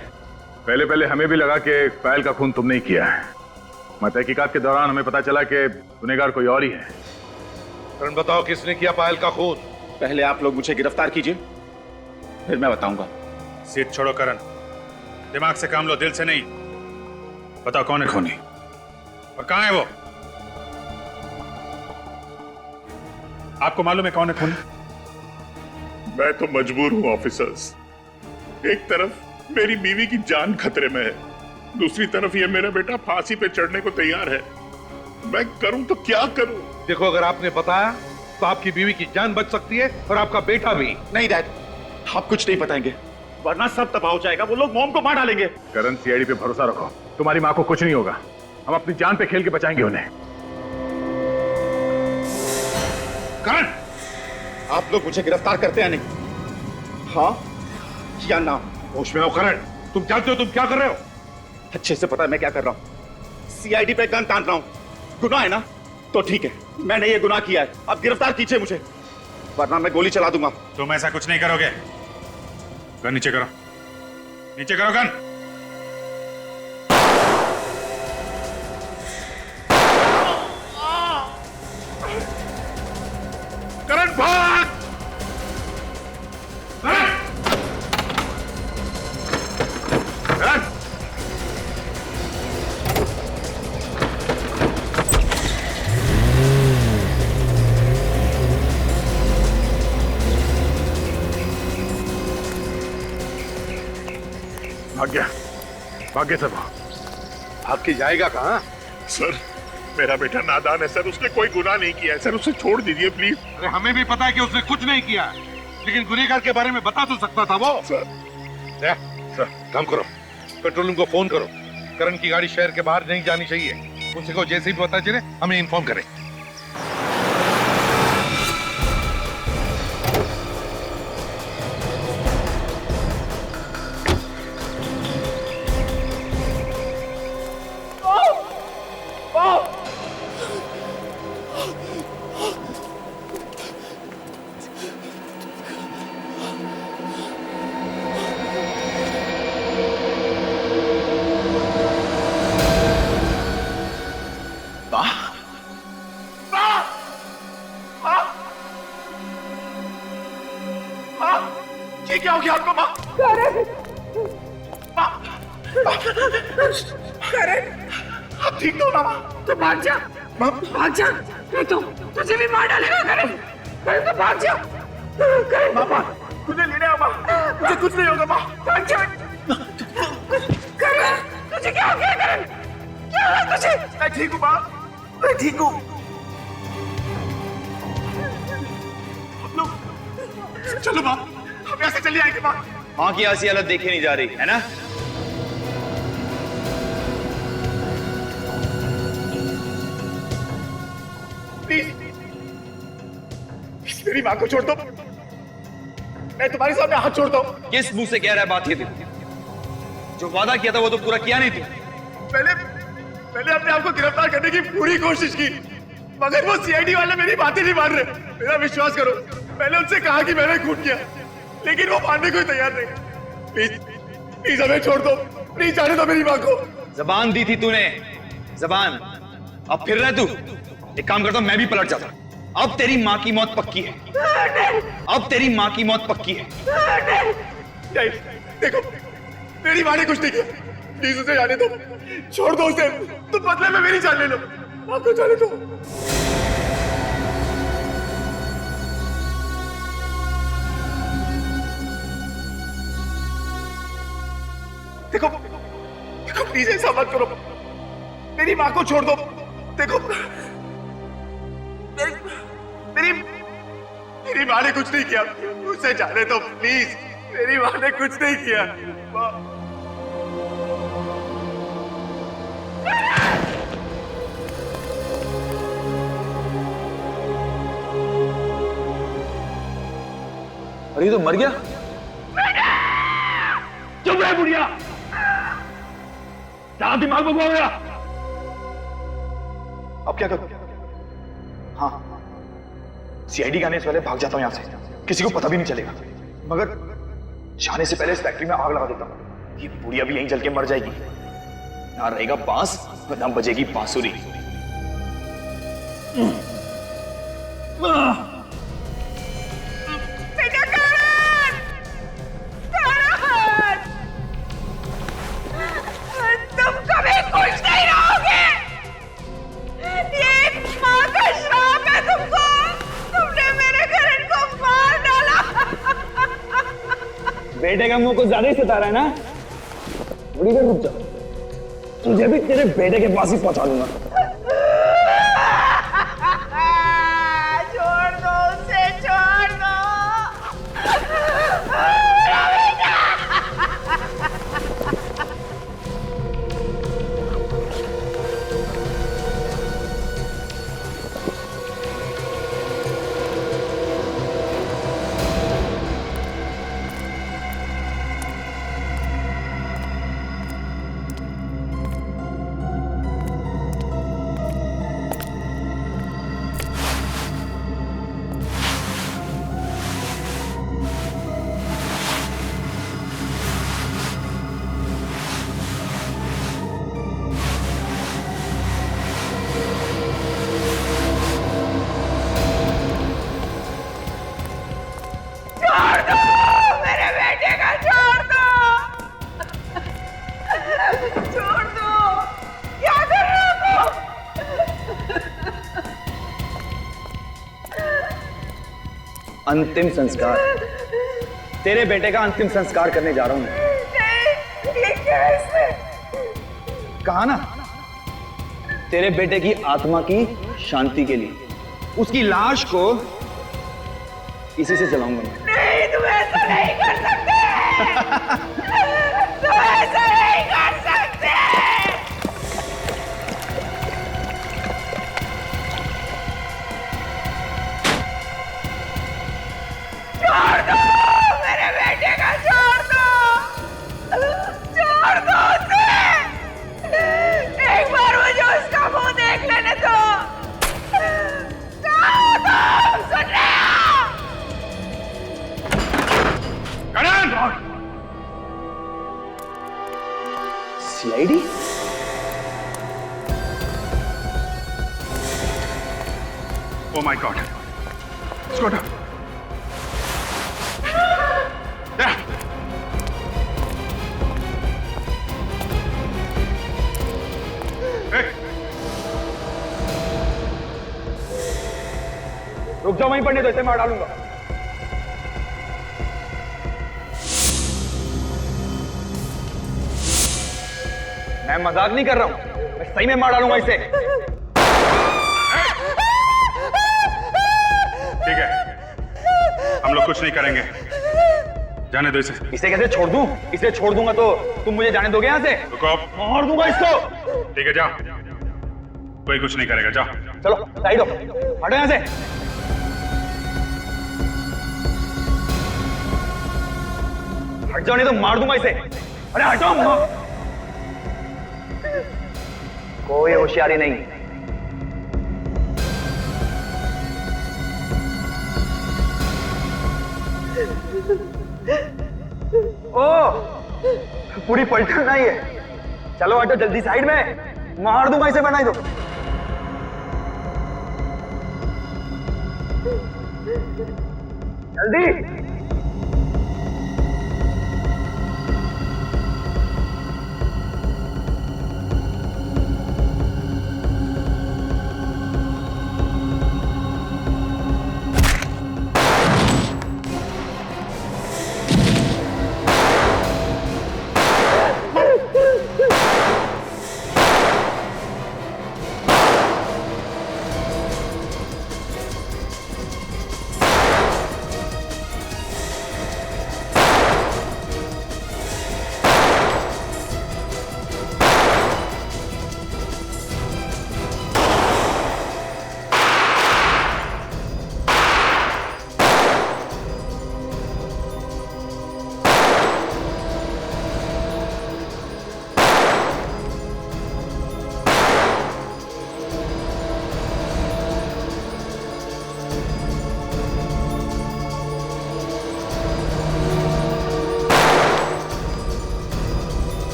पहले पहले हमें भी लगा कि पायल का खून तुमने ही किया है, मगर तहकीकात के दौरान हमें पता चला कि गुनहगार कोई और ही है। करण बताओ, किसने किया पायल का खून? पहले आप लोग मुझे गिरफ्तार कीजिए, फिर मैं बताऊंगा। सीट छोड़ो करण, दिमाग से काम लो, दिल से नहीं। बताओ कौन है खूनी और कहां है वो? आपको मालूम है कौन है खूनी? मैं तो मजबूर हूं ऑफिसर्स। एक तरफ मेरी बीवी की जान खतरे में है, दूसरी तरफ ये मेरा बेटा फांसी पे चढ़ने को तैयार है। मैं करूं तो क्या करूं? देखो, अगर आपने बताया तो आपकी बीवी की जान बच सकती है और आपका बेटा भी। नहीं डैड, आप कुछ नहीं बताएंगे, वरना सब तबाह हो जाएगा। वो लोग मॉम को मार डालेंगे। करण, सीआईडी पे भरोसा रखो, तुम्हारी माँ को कुछ नहीं होगा। हम अपनी जान पे खेल के बचाएंगे उन्हें। करण, आप लोग मुझे गिरफ्तार करते हैं नहीं? हाँ या ना? होश में आओ करण, तुम जानते हो तुम क्या कर रहे हो? अच्छे से पता है मैं क्या कर रहा हूँ। सीआईडी पे गन तान रहा हूँ। गुनाह है ना? तो ठीक है, मैंने ये गुनाह किया है। अब गिरफ्तार कीजिए मुझे, वरना मैं गोली चला दूंगा। तुम ऐसा कुछ नहीं करोगे। गन नीचे करो, नीचे करो गन। करण भाग! करण! करण! भाग गया, भाग गया सब। आपकी जाएगा कहाँ? सर, मेरा बेटा नादान है सर, उसने कोई गुनाह नहीं किया है सर, उसे छोड़ दीजिए प्लीज। अरे हमें भी पता है कि उसने कुछ नहीं किया, लेकिन गुनहगार के बारे में बता तो सकता था वो। सर काम करो, पेट्रोल रूम को फोन करो। करण की गाड़ी शहर के बाहर नहीं जानी चाहिए। उनसे को जैसे ही पता चले हमें इन्फॉर्म करें। ये क्या हो गया आपको माँ? करण, आप ठीक तो हो ना माँ? तो भाग जा, भाग जा, नहीं तो तुझे भी मार डालेगा। करण, करण तो भाग जा। करण, माँ मुझे लेने आओ माँ, मुझे कुछ नहीं होगा माँ। भाग जा। करण, तुझे क्या हो गया? करण, क्या हुआ तुझे? मैं ठीक हूँ माँ, मैं ठीक हूँ। चलो माँ, हम यहाँ से चले आएंगे माँ। माँ की ऐसी हालत देखी नहीं जा रही है ना? प्लीज मेरी माँ को छोड़ दो, मैं तुम्हारे सामने हाथ छोड़ता हूँ। किस मुंह से कह रहा है बात ये तू? जो वादा किया था वो तो पूरा किया नहीं तू। पहले अपने आप को गिरफ्तार करने की पूरी कोशिश की, मगर वो सीआईडी वाले मेरी बातें नहीं मान रहे। मेरा विश्वास करो, मैंने उनसे कहा कि मैंने खून किया, लेकिन वो मानने को तैयार नहीं। प्लीज प्लीज हमें छोड़ दो, प्लीज जाने दो मेरी माँ को। जबान दी थी तूने, जबान। अब फिर रहे तू। एक काम करता हूं, मैं भी पलट जाता। अब तेरी माँ की मौत पक्की है। अब तेरी माँ की मौत पक्की है। नहीं, देखो मेरी माँ ने कुछ नहीं किया, प्लीज उसे जाने दो, छोड़ दो उसे, तुम बदले में मेरी जान ले लो, आपको जाने दो। देखो देखो प्लीज ऐसा मत करो, मेरी माँ को छोड़ दो। देखो मेरी माँ ने कुछ नहीं किया, उसे जाने दो प्लीज, मेरी माँ ने कुछ नहीं किया। अरे ये तो मर गया। चुप रहे बुढ़िया, क्या दिमाग में गया? अब क्या करूं? हाँ, सीआईडी के आने से पहले भाग जाता हूं यहां से, किसी को पता भी नहीं चलेगा। मगर जाने से पहले इस फैक्ट्री में आग लगा देता हूं, ये बुढ़िया भी यहीं जल के मर जाएगी। ना रहेगा बांस और ना बजेगी बांसुरी। तुम कभी खुश नहीं रहोगे, ये माँ का श्राप है तुमको, तुमने मेरे घर को मार डाला। बेटे का मुंह कुछ ज्यादा ही सता रहा है ना? बुढ़ी देर रुक जा, तुझे भी तेरे बेटे के पास ही पहुंचा दूंगा। छोड़ दो उसे, छोड़ दो। अंतिम संस्कार, तेरे बेटे का अंतिम संस्कार करने जा रहा हूं मैं। ये कैसे? कहा ना, तेरे बेटे की आत्मा की शांति के लिए उसकी लाश को इसी से जलाऊंगा मैं। नहीं, तुम ऐसा नहीं कर सकते। तुम ऐसा नहीं कर सकते। छोड़ दो मेरे बेटे का, छोड़ दो, छोड़ दो उसे। एक बार मुझे उसका मुंह देख लेने दो। सुन रहे हो? सीआईडी? Oh my God! इसको हटा। रुक जाओ, वहीं पड़ने दो, इसे मार डालूंगा। मैं मजाक नहीं कर रहा हूं, मैं सही में मार डालूंगा इसे। ठीक है, हम लोग कुछ नहीं करेंगे, जाने दो इसे। इसे कैसे छोड़ दूं? इसे छोड़ दूंगा तो तुम मुझे जाने दोगे यहाँ से? रुको, मार दूंगा इसको। ठीक है, जाओ, कोई कुछ नहीं करेगा, जाओ। चलो साइड हो, हटो यहाँ से। हट जाओ नहीं तो मार दूंगा इसे। अरे हटो, कोई होशियारी नहीं। ओ, पूरी पलटन नहीं है। चलो हटो जल्दी साइड में, मार दूंगा इसे, बनाई दो। जल्दी।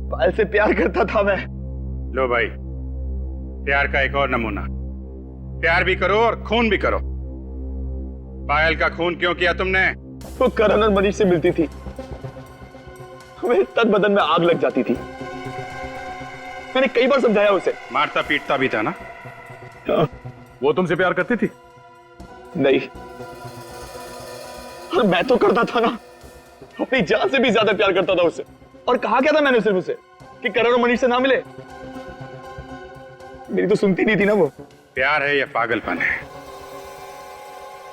पायल से प्यार करता था मैं। लो भाई, प्यार का एक और नमूना। प्यार भी करो और खून भी करो। पायल का खून क्यों किया तुमने? वो करण और मनीष से मिलती थी, हमें तन बदन में आग लग जाती थी। मैंने कई बार समझाया उसे। मारता पीटता भी था ना? वो तुमसे प्यार करती थी? नहीं, और मैं तो करता था ना, अपनी जान से भी ज्यादा प्यार करता था उससे। और कहा क्या था मैंने सिर्फ उसे कि करण और मनीष से ना मिले। मेरी तो सुनती नहीं थी ना वो। प्यार है या पागलपन है?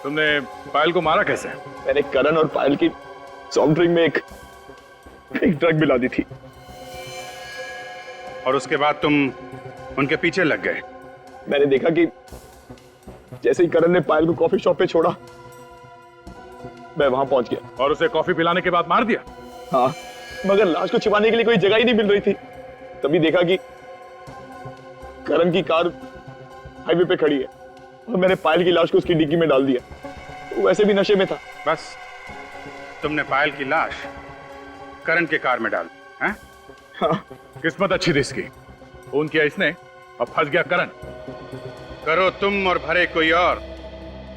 तुमने पायल को मारा कैसे? मैंने करण और पायल की सॉफ्ट ड्रिंक में एक ड्रग मिला दी थी। और उसके बाद तुम उनके पीछे लग गए? मैंने देखा कि जैसे ही करण ने पायल को कॉफी शॉप पे छोड़ा, मैं वहां पहुंच गया। और उसे कॉफी पिलाने के बाद मार दिया? हाँ, मगर लाश को छिपाने के लिए कोई जगह ही नहीं मिल रही थी। तभी देखा कि करण की कार हाईवे पे खड़ी है और मैंने पायल की लाश को उसकी डिग्गी में डाल दिया। वो वैसे भी नशे में था। बस तुमने पायल की लाश करण के कार में डाल दी? हाँ। किस्मत अच्छी थी इसकी, खून किया इसने और फंस गया करण। करो तुम और भरे कोई और,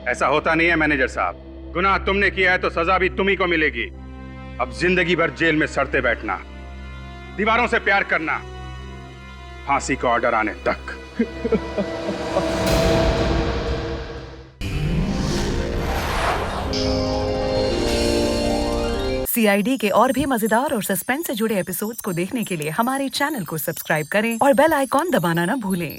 ऐसा होता नहीं है मैनेजर साहब। गुनाह तुमने किया है तो सजा भी तुम्ही को मिलेगी। अब जिंदगी भर जेल में सड़ते बैठना, दीवारों से प्यार करना, फांसी का ऑर्डर आने तक। CID के और भी मजेदार और सस्पेंस से जुड़े एपिसोड्स को देखने के लिए हमारे चैनल को सब्सक्राइब करें और बेल आइकॉन दबाना ना भूलें।